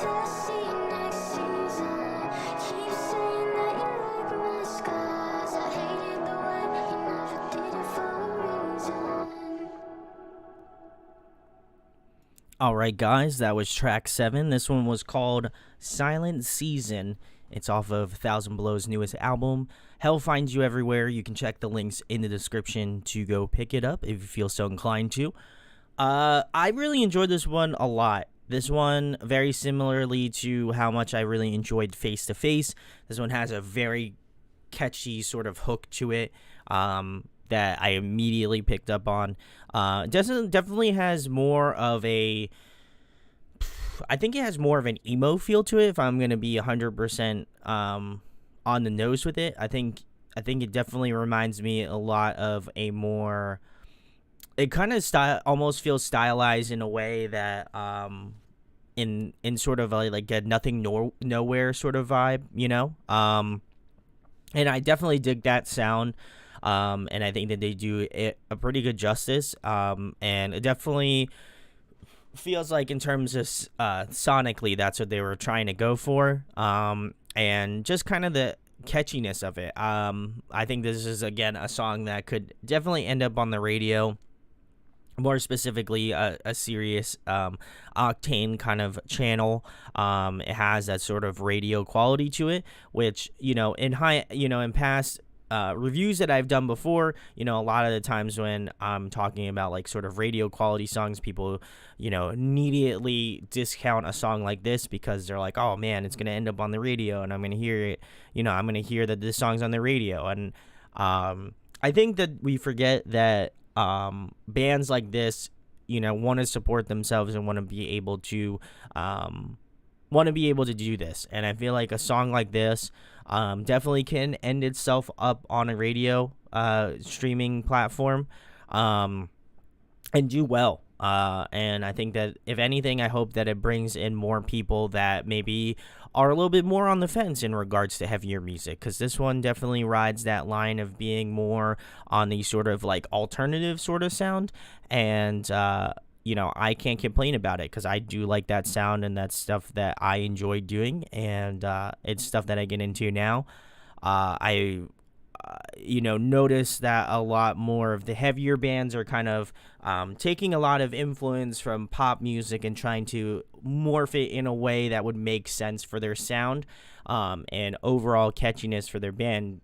till I see you next season. Keep saying that you like my scars. I hated the way you never did it for a reason. All right, guys, that was track 7. This one was called Silent Season. It's off of Thousand Below's newest album. Hell finds you everywhere. You can check the links in the description to go pick it up if you feel so inclined to. I really enjoyed this one a lot. This one, very similarly to how much I really enjoyed Face to Face. This one has a very catchy sort of hook to it that I immediately picked up on. Definitely has more of a... I think it has more of an emo feel to it, if I'm going to be 100% on the nose with it. I think it definitely reminds me a lot of a more... It kind of almost feels stylized in a way that in sort of like a nothing nowhere sort of vibe, you know? And I definitely dig that sound. And I think that they do it a pretty good justice. And it definitely feels like in terms of sonically, that's what they were trying to go for. And just kind of the catchiness of it. I think this is, again, a song that could definitely end up on the radio. More specifically, a serious octane kind of channel. It has that sort of radio quality to it, which, in past reviews that I've done before, a lot of the times when I'm talking about like sort of radio quality songs, people, immediately discount a song like this because they're like, oh man, it's going to end up on the radio and I'm going to hear it, I'm going to hear that this song's on the radio. And I think that we forget that bands like this, want to support themselves and want to be able to do this. And I feel like a song like this definitely can end itself up on a radio streaming platform and do well. And I think that if anything, I hope that it brings in more people that maybe are a little bit more on the fence in regards to heavier music, because this one definitely rides that line of being more on the sort of like alternative sort of sound. And I can't complain about it because I do like that sound and that's stuff that I enjoy doing, and it's stuff that I get into now. I notice that a lot more of the heavier bands are kind of taking a lot of influence from pop music and trying to morph it in a way that would make sense for their sound and overall catchiness for their band,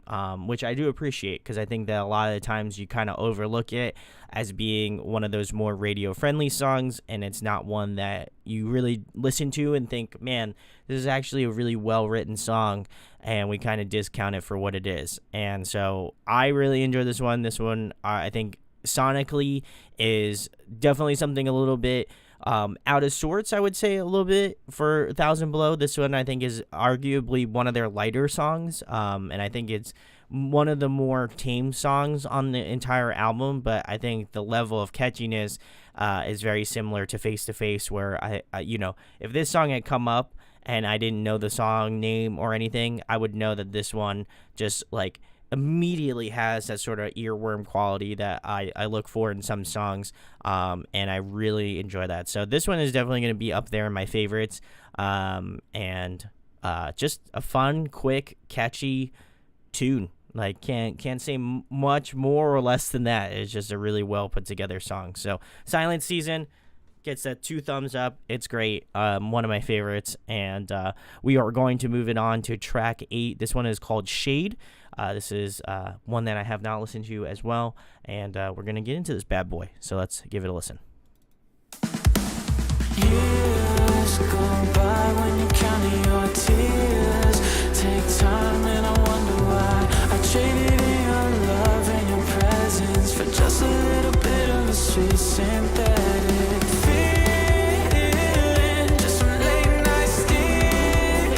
which I do appreciate, because I think that a lot of the times you kind of overlook it as being one of those more radio-friendly songs, and it's not one that you really listen to and think, man, this is actually a really well-written song, and we kind of discount it for what it is. And so I really enjoy this one. This one, I think, sonically is definitely something a little bit out of sorts, I would say, a little bit for Thousand Below. This one, I think, is arguably one of their lighter songs, and I think it's one of the more tame songs on the entire album, but I think the level of catchiness is very similar to Face to Face, where I if this song had come up and I didn't know the song name or anything, I would know that this one just like immediately has that sort of earworm quality that I look for in some songs, and I really enjoy that. So this one is definitely going to be up there in my favorites, and just a fun, quick, catchy tune. Like, can't say much more or less than that. It's just a really well put together song. So Silent Season gets that 2 thumbs up. It's great. One of my favorites. And we are going to move it on to track 8. This one is called Shade. This is one that I have not listened to as well. And we're going to get into this bad boy. So let's give it a listen. Years go by when you're counting your tears. Take time and I wonder why I traded in your love and your presence for just a little bit of a sweet synthetic feeling. Just some late night stealing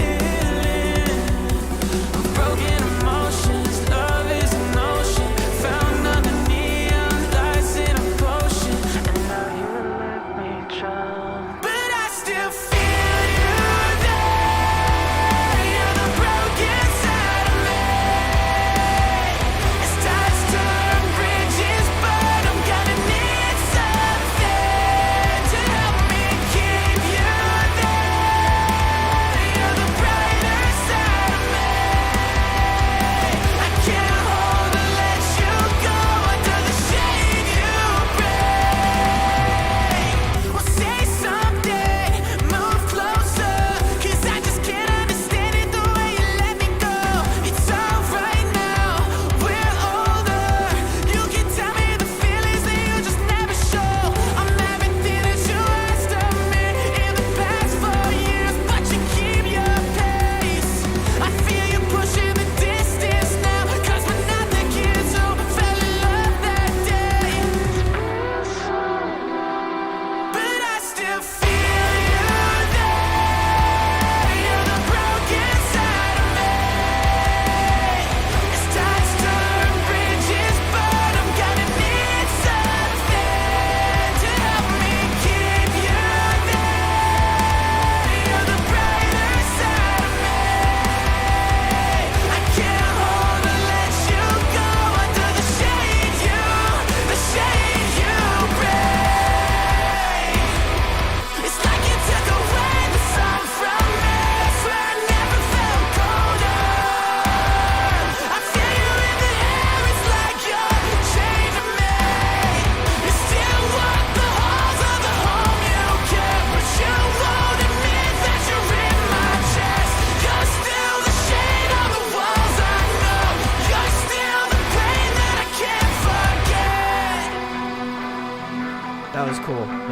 of broken emotions. Love is an ocean found under neon lights in a potion, and now you let me drown. But I still feel you.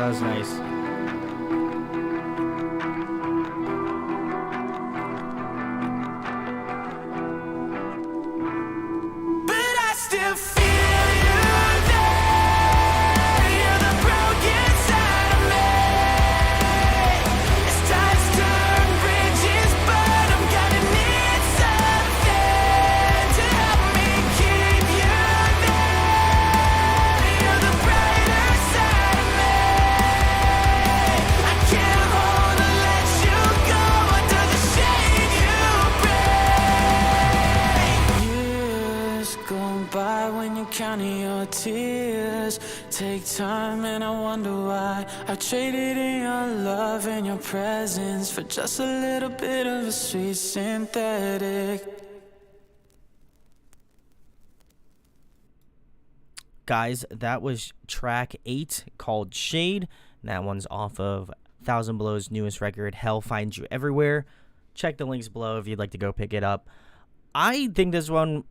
That was nice. But I still feel you there. You're the broken side of me. As times turn bridges, but I'm gonna need something to help me keep you there. You're the brighter side of me. I can't hold or let you go under the shade you bring. Years go by when you're counting your tears. Take time and I wonder why I traded in your love and your presence for just a little bit of a sweet synthetic. Guys, that was track 8 called Shade. And that one's off of Thousand Below's newest record, Hell Finds You Everywhere. Check the links below if you'd like to go pick it up. I think this one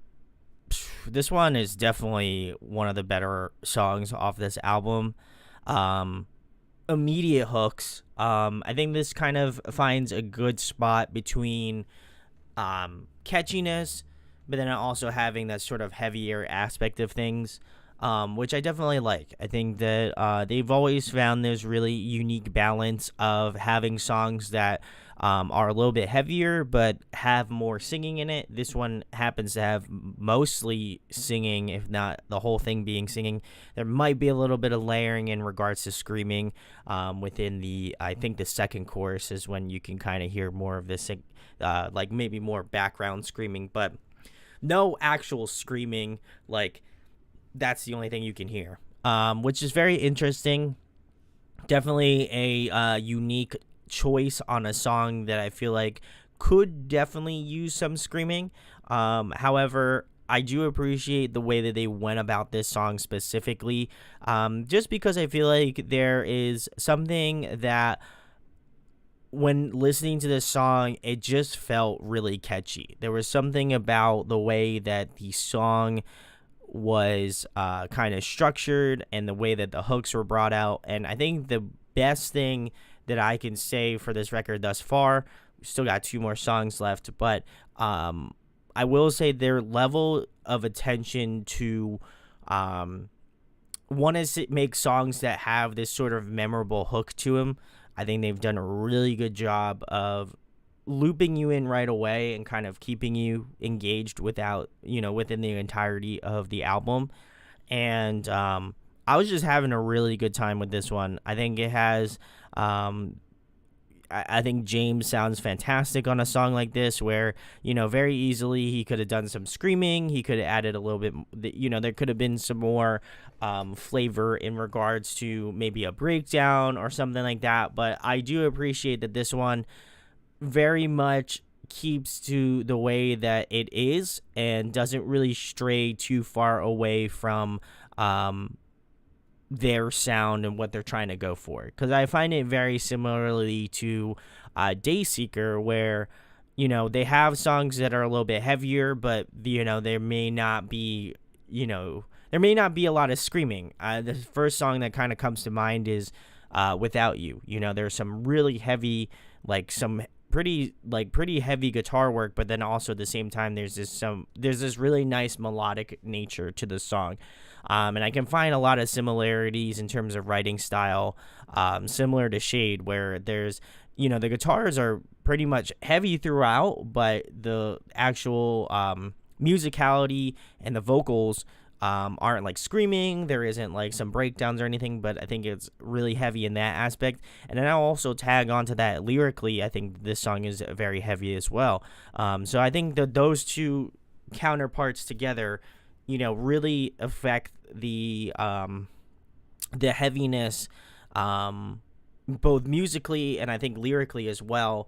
is definitely one of the better songs off this album. Immediate hooks. I think this kind of finds a good spot between catchiness, but then also having that sort of heavier aspect of things, which I definitely like. I think that they've always found this really unique balance of having songs that are a little bit heavier but have more singing in it. This one happens to have mostly singing, if not the whole thing being singing. There might be a little bit of layering in regards to screaming within I think the second chorus is when you can kind of hear more of this, like maybe more background screaming, but no actual screaming. Like, that's the only thing you can hear, which is very interesting. Definitely a unique choice on a song that I feel like could definitely use some screaming. However, I do appreciate the way that they went about this song specifically, just because I feel like there is something that when listening to this song, it just felt really catchy. There was something about the way that the song was kind of structured and the way that the hooks were brought out. And I think the best thing that I can say for this record thus far, we still got 2 more songs left, but I will say their level of attention to want to make songs that have this sort of memorable hook to them. I think they've done a really good job of looping you in right away and kind of keeping you engaged within the entirety of the album. And I was just having a really good time with this one. I think it has I think James sounds fantastic on a song like this, where, very easily he could have done some screaming. He could have added a little bit, there could have been some more flavor in regards to maybe a breakdown or something like that. But I do appreciate that this one very much keeps to the way that it is and doesn't really stray too far away from their sound and what they're trying to go for. Because I find it very similarly to Dayseeker, where they have songs that are a little bit heavier, but there may not be a lot of screaming. The first song that kind of comes to mind is Without You. There's some really heavy, like some pretty heavy guitar work, but then also at the same time there's this really nice melodic nature to the song. And I can find a lot of similarities in terms of writing style, similar to Shade, where there's, the guitars are pretty much heavy throughout, but the actual musicality and the vocals aren't like screaming. There isn't like some breakdowns or anything, but I think it's really heavy in that aspect. And then I'll also tag onto that lyrically. I think this song is very heavy as well. So I think that those two counterparts together, really affect the heaviness, both musically and I think lyrically as well,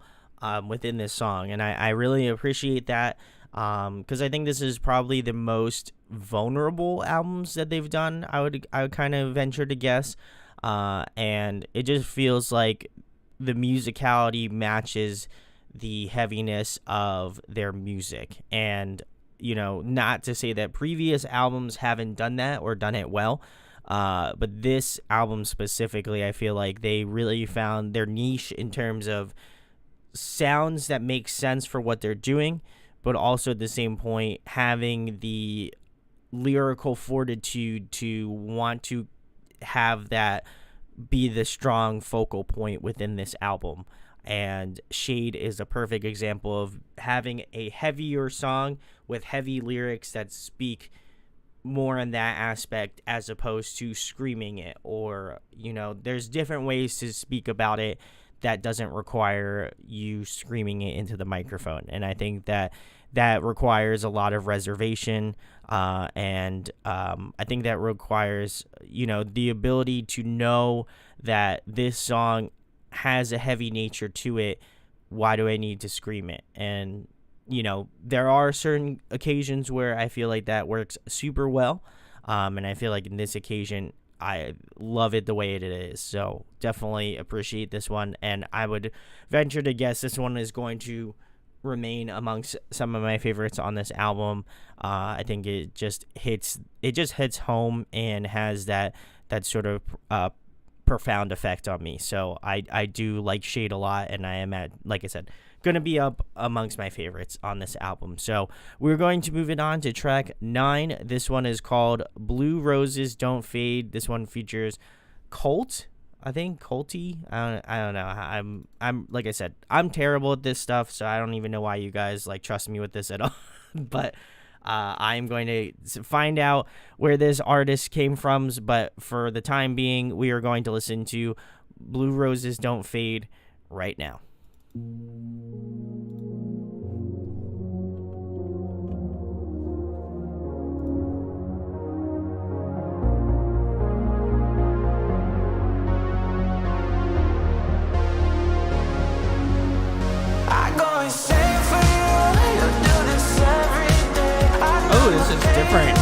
within this song. And I really appreciate that, because I think this is probably the most vulnerable albums that they've done. I would kind of venture to guess, and it just feels like the musicality matches the heaviness of their music. And not to say that previous albums haven't done that or done it well, But this album specifically, I feel like they really found their niche in terms of sounds that make sense for what they're doing, but also at the same point having the lyrical fortitude to want to have that be the strong focal point within this album. And Shade is a perfect example of having a heavier song with heavy lyrics that speak more in that aspect as opposed to screaming it, or there's different ways to speak about it that doesn't require you screaming it into the microphone. And I think that requires a lot of reservation, and I think that requires the ability to know that this song has a heavy nature to it. Why do I need to scream it? And there are certain occasions where I feel like that works super well, and I feel like in this occasion I love it the way it is. So definitely appreciate this one, and I would venture to guess this one is going to remain amongst some of my favorites on this album. I think it just hits home and has that sort of profound effect on me. So I do like Shade a lot, and I am like I said, going to be up amongst my favorites on this album. So we're going to move it on to track 9. This one is called Blue Roses Don't Fade. This one features Colt. I think Colty. I don't know. I'm like I said, I'm terrible at this stuff, so I don't even know why you guys trust me with this at all. But I'm going to find out where this artist came from. But for the time being, we are going to listen to Blue Roses Don't Fade right now. Oh, this is different.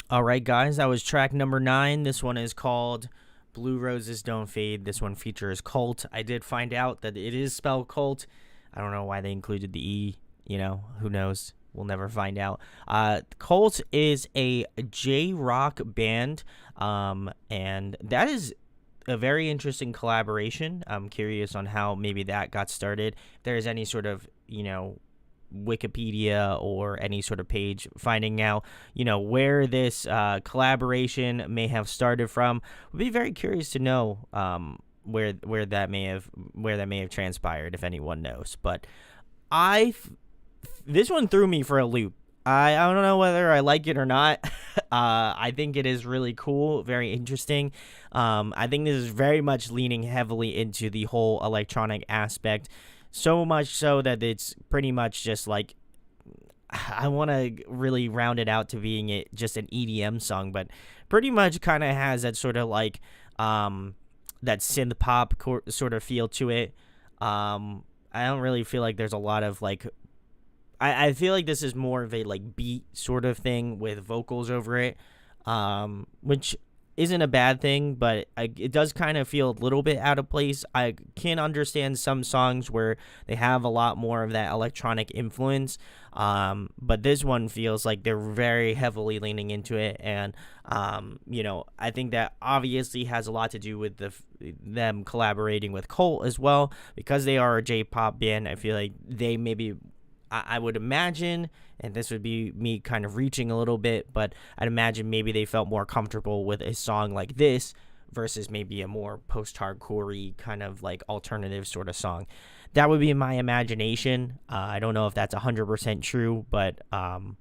All right, guys, that was track number 9. This one is called Blue Roses Don't Fade. This one features Colt. I did find out that it is spelled Colt. I don't know why they included the E. Who knows? We'll never find out. Colt is a J-rock band, and that is a very interesting collaboration. I'm curious on how maybe that got started. If there's any sort of, Wikipedia or any sort of page, finding out, where this collaboration may have started from. Would be very curious to know where that may have transpired, if anyone knows. But this one threw me for a loop. I don't know whether I like it or not. I think it is really cool, very interesting. I think this is very much leaning heavily into the whole electronic aspect, so much so that it's pretty much just like, I want to really round it out to being just an EDM song, but pretty much kind of has that sort of like that synth pop sort of feel to it. I don't really feel like there's a lot of like, I feel like this is more of a like beat sort of thing with vocals over it, which isn't a bad thing, but it does kind of feel a little bit out of place. I can understand some songs where they have a lot more of that electronic influence, but this one feels like they're very heavily leaning into it, and I think that obviously has a lot to do with them collaborating with Cult as well, because they are a J-pop band. I feel like they maybe, I would imagine, and this would be me kind of reaching a little bit, but I'd imagine maybe they felt more comfortable with a song like this versus maybe a more post-hardcore-y kind of like alternative sort of song. That would be my imagination. I don't know if that's 100% true, but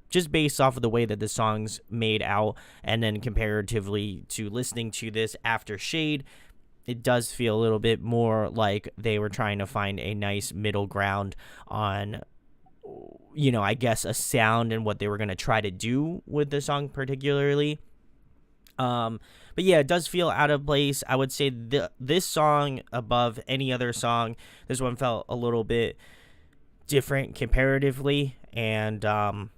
just based off of the way that the song's made out, and then comparatively to listening to this after Shade, it does feel a little bit more like they were trying to find a nice middle ground on, I guess, a sound and what they were going to try to do with the song particularly. But yeah, it does feel out of place. I would say this song above any other song, this one felt a little bit different comparatively, and I'm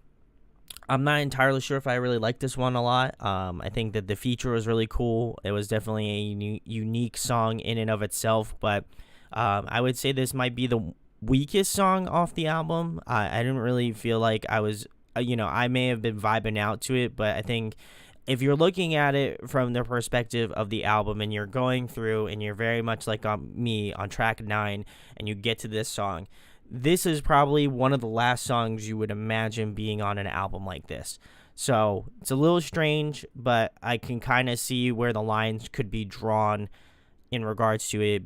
not entirely sure if I really like this one a lot. I think that the feature was really cool. It was definitely a unique song in and of itself, but I would say this might be the weakest song off the album. I didn't really feel like I was, I may have been vibing out to it, but I think if you're looking at it from the perspective of the album and you're going through and you're very much like me on track 9 and you get to this song, this is probably one of the last songs you would imagine being on an album like this. So it's a little strange, but I can kind of see where the lines could be drawn in regards to it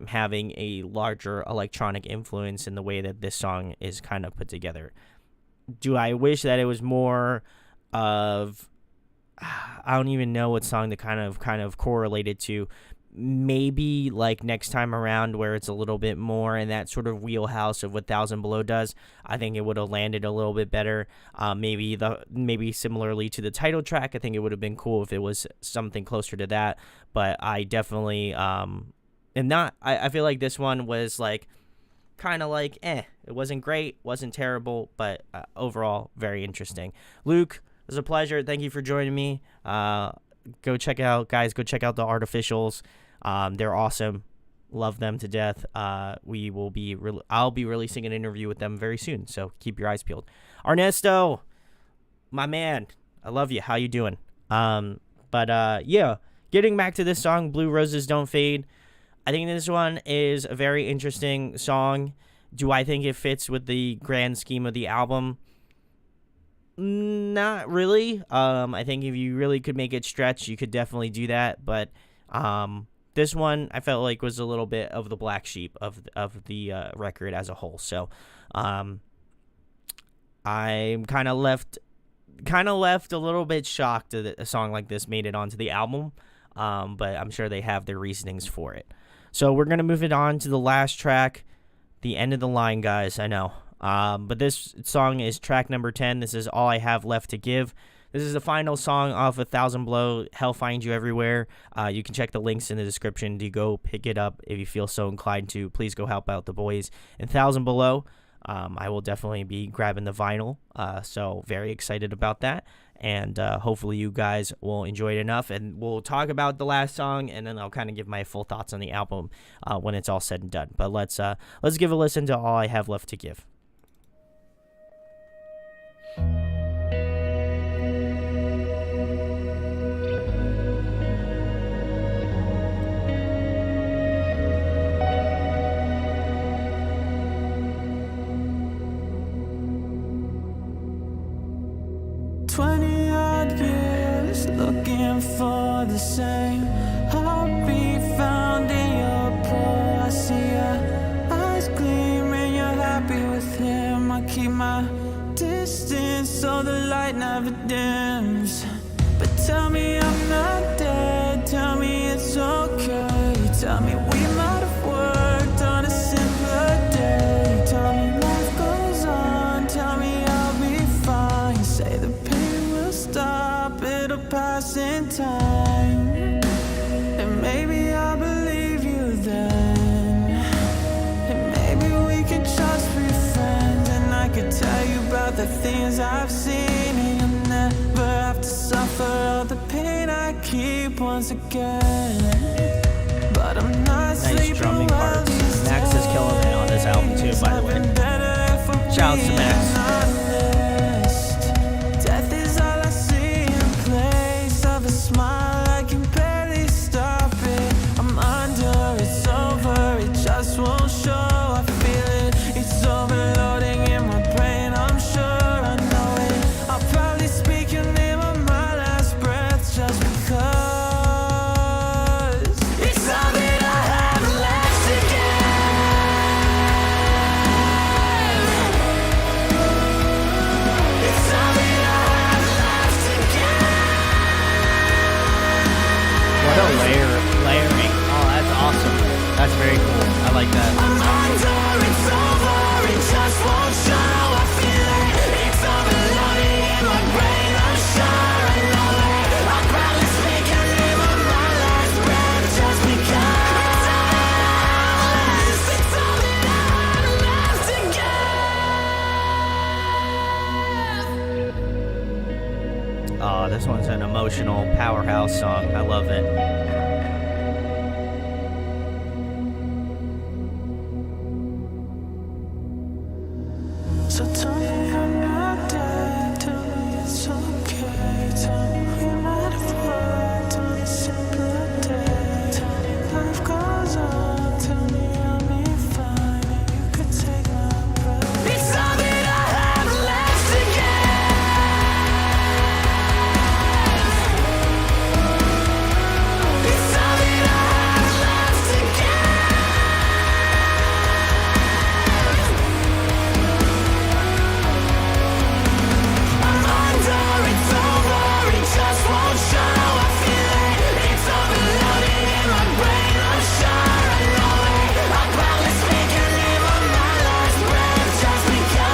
having a larger electronic influence in the way that this song is kind of put together. Do I wish that it was more of, I don't even know what song to kind of correlate it to. Maybe like Next Time Around, where it's a little bit more in that sort of wheelhouse of what Thousand Below does. I think it would have landed a little bit better. Maybe similarly to the title track, I think it would have been cool if it was something closer to that. But I definitely I feel like this one was like kind of like it wasn't great, wasn't terrible, but overall very interesting. Luke, it was a pleasure. Thank you for joining me. Go check out the Artificials. They're awesome. Love them to death. I'll be releasing an interview with them very soon, so keep your eyes peeled. Ernesto, my man, I love you. How you doing? Yeah, getting back to this song, Blue Roses Don't Fade. I think this one is a very interesting song. Do I think it fits with the grand scheme of the album? Not really. I think if you really could make it stretch, you could definitely do that. But this one I felt like was a little bit of the black sheep of the record as a whole. So I'm kind of left a little bit shocked that a song like this made it onto the album. But I'm sure they have their reasonings for it. So we're gonna move it on to the last track, the end of the line, guys. I know. But this song is track number 10. This is All I Have Left to Give. This is the final song off of Thousand Below, Hell Finds You Everywhere. You can check the links in the description to go pick it up if you feel so inclined to. Please go help out the boys in Thousand Below. I will definitely be grabbing the vinyl, so very excited about that. And hopefully you guys will enjoy it enough. And we'll talk about the last song, and then I'll kind of give my full thoughts on the album when it's all said and done. But let's give a listen to All I Have Left to Give. looking for the same. I'll be found in your pool. I see your eyes gleaming, you're happy with him. I keep my distance so the light never dims. But tell me I'm not dead, tell me it's okay. Tell me we might have worked on a simpler day. Tell me life goes on, tell me I'll be fine. Say the pain will stop, it'll pass in time. And maybe I'll believe you then. And maybe we could just be friends. And I could tell you about the things I've seen. And you'll never have to suffer all the pain I keep once again. But I'm not Nice drumming parts. Max is killing it on this album too, by the way. Shouts to Max. Death is all I see in place of a smile. I can barely stop it. I'm under, it's over, it just won't show. I feel it, it's overloading in my brain. I'm sure I know it. I'll probably speak your name on my last breath just because. It's all that I have left to give. It's all that I have left to give. What a layering. Oh, that's awesome. That's very cool. I like that. I'm under, it's over, it just won't show. I feel it, it's overloading in my brain. I'm sure I know it. I'll probably speak your name on my last breath just because. It's all that I have left to give. Oh, this one's an emotional powerhouse song. I love it. So tell me I'm not dead, tell me it's okay. Tell me we might have worked on a simpler day. Tell me life goes on, tell me I'll be fine and you could take my breath. It's all that I have left to give. It's all that I have left to give. I'm under, it's over, it just won't show. I feel it, it's overloading in my brain. I'm sure I know it. I'll probably speak your name on my last breath just because.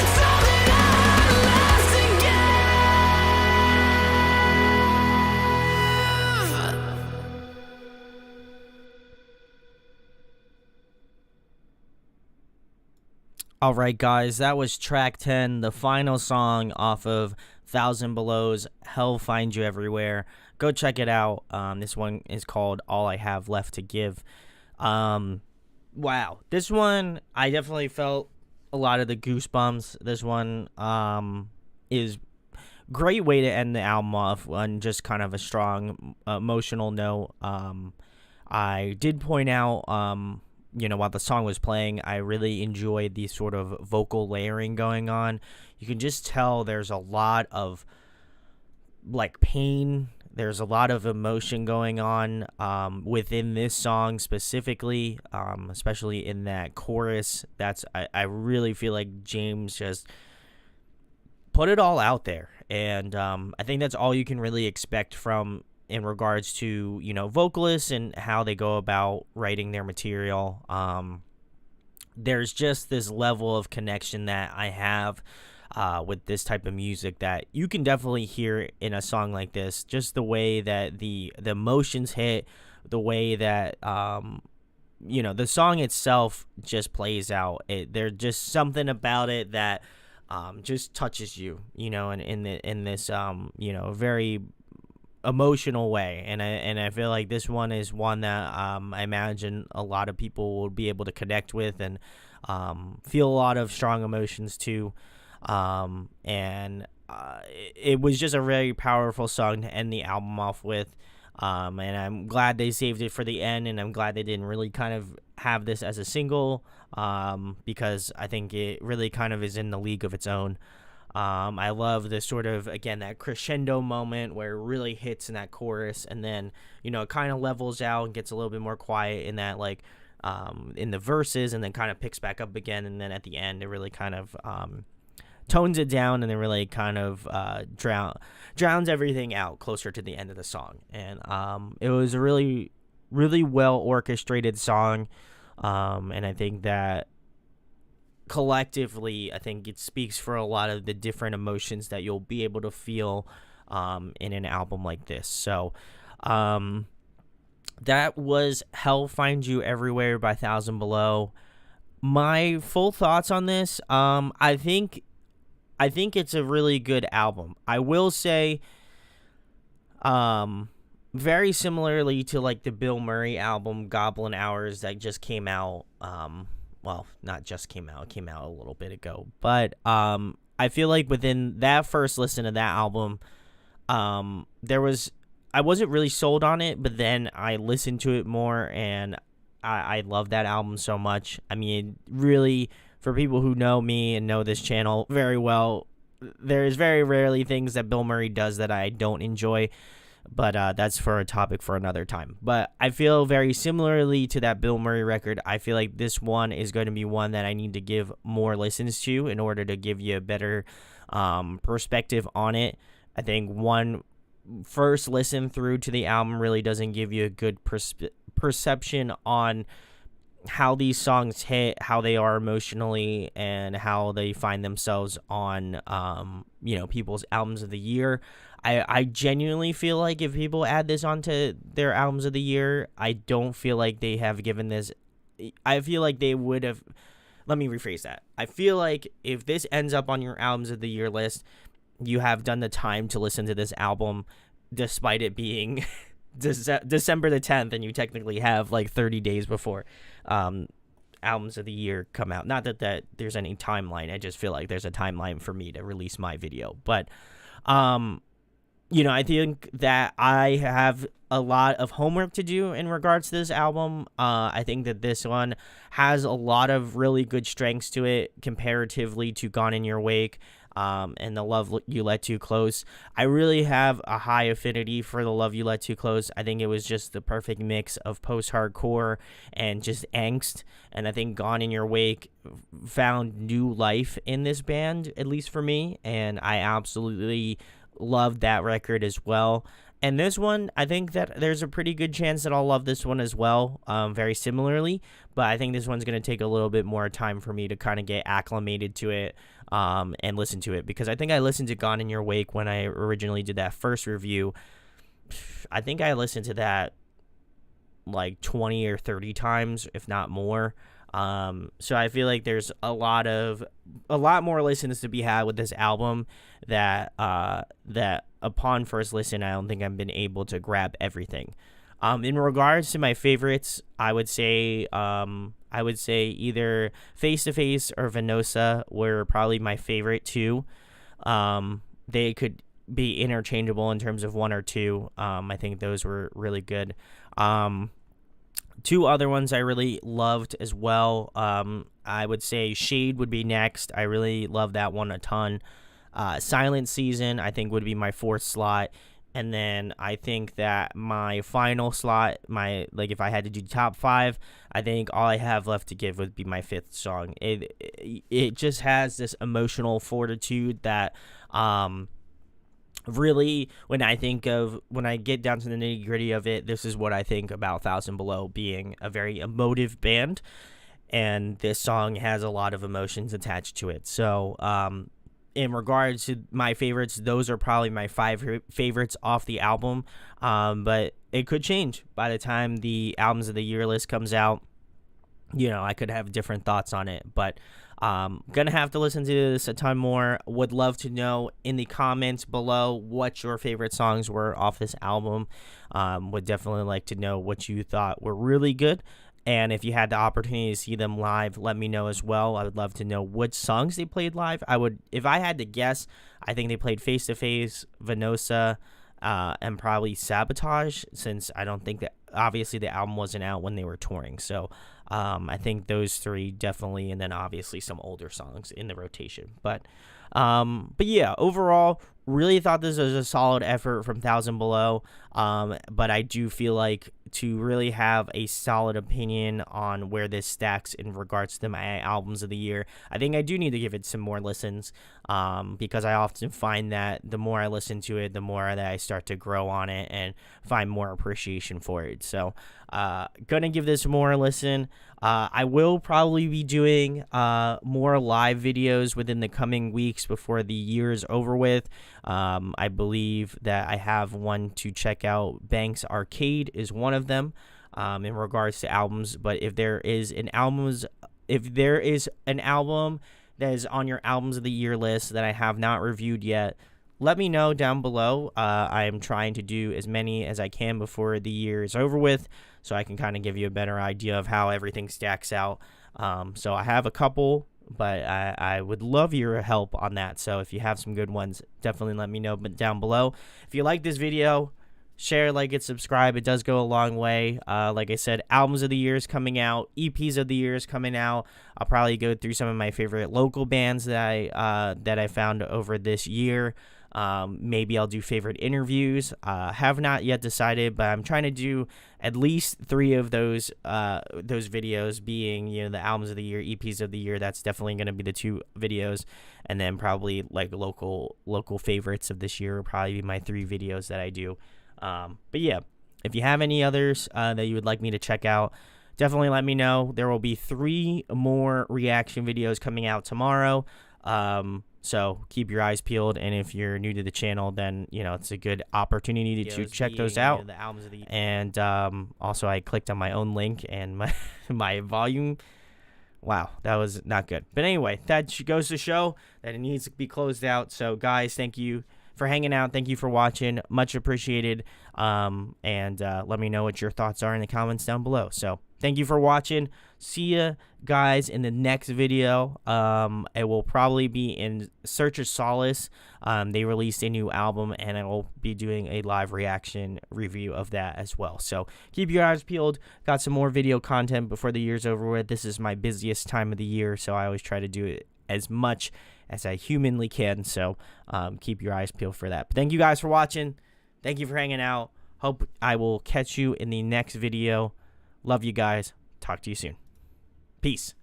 It's all that I have left to give. All right, guys, that was track 10, the final song off of Thousand Below's Hell Finds You Everywhere. Go check it out. This one is called All I Have Left to Give. Wow. This one, I definitely felt a lot of the goosebumps. This one is great way to end the album off on just kind of a strong emotional note. I did point out, while the song was playing, I really enjoyed the sort of vocal layering going on. You can just tell there's a lot of like pain. There's a lot of emotion going on within this song specifically, especially in that chorus. I really feel like James just put it all out there. And I think that's all you can really expect from in regards to, vocalists and how they go about writing their material. There's just this level of connection that I have with this type of music that you can definitely hear in a song like this. Just the way that the emotions hit, the way that, the song itself just plays out. There's just something about it that just touches you, and in this, very emotional way, and I feel like this one is one that I imagine a lot of people will be able to connect with and feel a lot of strong emotions too. It was just a very powerful song to end the album off with, and I'm glad they saved it for the end, and I'm glad they didn't really kind of have this as a single, because I think it really kind of is in the league of its own. I love the sort of, again, that crescendo moment where it really hits in that chorus, and then, it kind of levels out and gets a little bit more quiet in that, like, in the verses, and then kind of picks back up again, and then at the end it really kind of tones it down, and then really kind of drowns everything out closer to the end of the song. And it was a really, really well orchestrated song, and I think that collectively, I think it speaks for a lot of the different emotions that you'll be able to feel in an album like this. So that was Hell Finds You Everywhere by Thousand Below. My full thoughts on this, I think it's a really good album. I will say, very similarly to like the Bill Murray album Goblin Hours that just came out, well, not just came out, it came out a little bit ago, but I feel like within that first listen to that album, I wasn't really sold on it, but then I listened to it more, and I love that album so much. I mean, really, for people who know me and know this channel very well, there's very rarely things that Bill Murray does that I don't enjoy, but that's for a topic for another time. But I feel very similarly to that Bill Murray record. I feel like this one is going to be one that I need to give more listens to in order to give you a better perspective on it. I think one first listen through to the album really doesn't give you a good perception on how these songs hit, how they are emotionally, and how they find themselves on people's albums of the year. I genuinely feel like if people add this onto their albums of the year, I don't feel like they have given this. I feel like they would have. Let me rephrase that. I feel like if this ends up on your albums of the year list, you have done the time to listen to this album, despite it being December the 10th, and you technically have like 30 days before albums of the year come out. Not that there's any timeline. I just feel like there's a timeline for me to release my video. But I think that I have a lot of homework to do in regards to this album. I think that this one has a lot of really good strengths to it comparatively to Gone in Your Wake and The Love You Let Too Close. I really have a high affinity for The Love You Let Too Close. I think it was just the perfect mix of post-hardcore and just angst. And I think Gone in Your Wake found new life in this band, at least for me. And I absolutely loved that record as well. And this one, I think that there's a pretty good chance that I'll love this one as well, very similarly. But I think this one's going to take a little bit more time for me to kind of get acclimated to it and listen to it. Because I think I listened to Gone in Your Wake when I originally did that first review. I think I listened to that like 20 or 30 times, if not more. So I feel like there's a lot more listens to be had with this album that upon first listen, I don't think I've been able to grab everything. In regards to my favorites, I would say either Face to Face or Venosa were probably my favorite two. They could be interchangeable in terms of one or two. I think those were really good. Two other ones I really loved as well. I would say Shade would be next. I really love that one a ton. Silent Season, I think, would be my fourth slot. And then I think that my final slot, if I had to do top five, I think all I have left to give would be my fifth song. It just has this emotional fortitude that really, when I get down to the nitty gritty of it, this is what I think about Thousand Below being a very emotive band, and this song has a lot of emotions attached to it. So, in regards to my favorites, those are probably my five favorites off the album, but it could change by the time the albums of the year list comes out. I could have different thoughts on it, but gonna have to listen to this a ton more. Would love to know in the comments below what your favorite songs were off this album. Would definitely like to know what you thought were really good, and if you had the opportunity to see them live, let me know as well. I would love to know which songs they played live. If I had to guess, I think they played Face to Face, Venosa, and probably Sabotage, since I don't think that, obviously, the album wasn't out when they were touring. So I think those three definitely, and then obviously some older songs in the rotation. But But yeah, overall, really thought this was a solid effort from Thousand Below. But I do feel like to really have a solid opinion on where this stacks in regards to my albums of the year, I think I do need to give it some more listens. Because I often find that the more I listen to it, the more that I start to grow on it and find more appreciation for it. So, gonna give this more a listen. I will probably be doing more live videos within the coming weeks before the year is over with. I believe that I have one to check out. Banks Arcade is one of them in regards to albums. But if there is an album that is on your albums of the year list that I have not reviewed yet, let me know down below. I am trying to do as many as I can before the year is over with, so I can kind of give you a better idea of how everything stacks out. So I have a couple, but I would love your help on that. So if you have some good ones, definitely let me know down below. If you like this video, share, like it, subscribe. It does go a long way. Like I said, albums of the year is coming out. EPs of the year is coming out. I'll probably go through some of my favorite local bands that I found over this year. Maybe I'll do favorite interviews. Have not yet decided, but I'm trying to do at least 3 of those videos being, the albums of the year, EPs of the year. That's definitely going to be the 2 videos, and then probably like local favorites of this year will probably be my 3 videos that I do. But yeah, if you have any others that you would like me to check out, definitely let me know. There will be 3 more reaction videos coming out tomorrow. So keep your eyes peeled, and if you're new to the channel, then it's a good opportunity to check those out. The albums of the and also I clicked on my own link and my volume. Wow, that was not good. But anyway, that goes to show that it needs to be closed out. So guys, thank you for hanging out. Thank you for watching. Much appreciated. And let me know what your thoughts are in the comments down below. So thank you for watching. See ya guys in the next video. It will probably be in Search of Solace. They released a new album, and I will be doing a live reaction review of that as well. So keep your eyes peeled. Got some more video content before the year's over with. This is my busiest time of the year, so I always try to do it as much as I humanly can. So keep your eyes peeled for that. But thank you guys for watching. Thank you for hanging out. Hope I will catch you in the next video. Love you guys. Talk to you soon. Peace.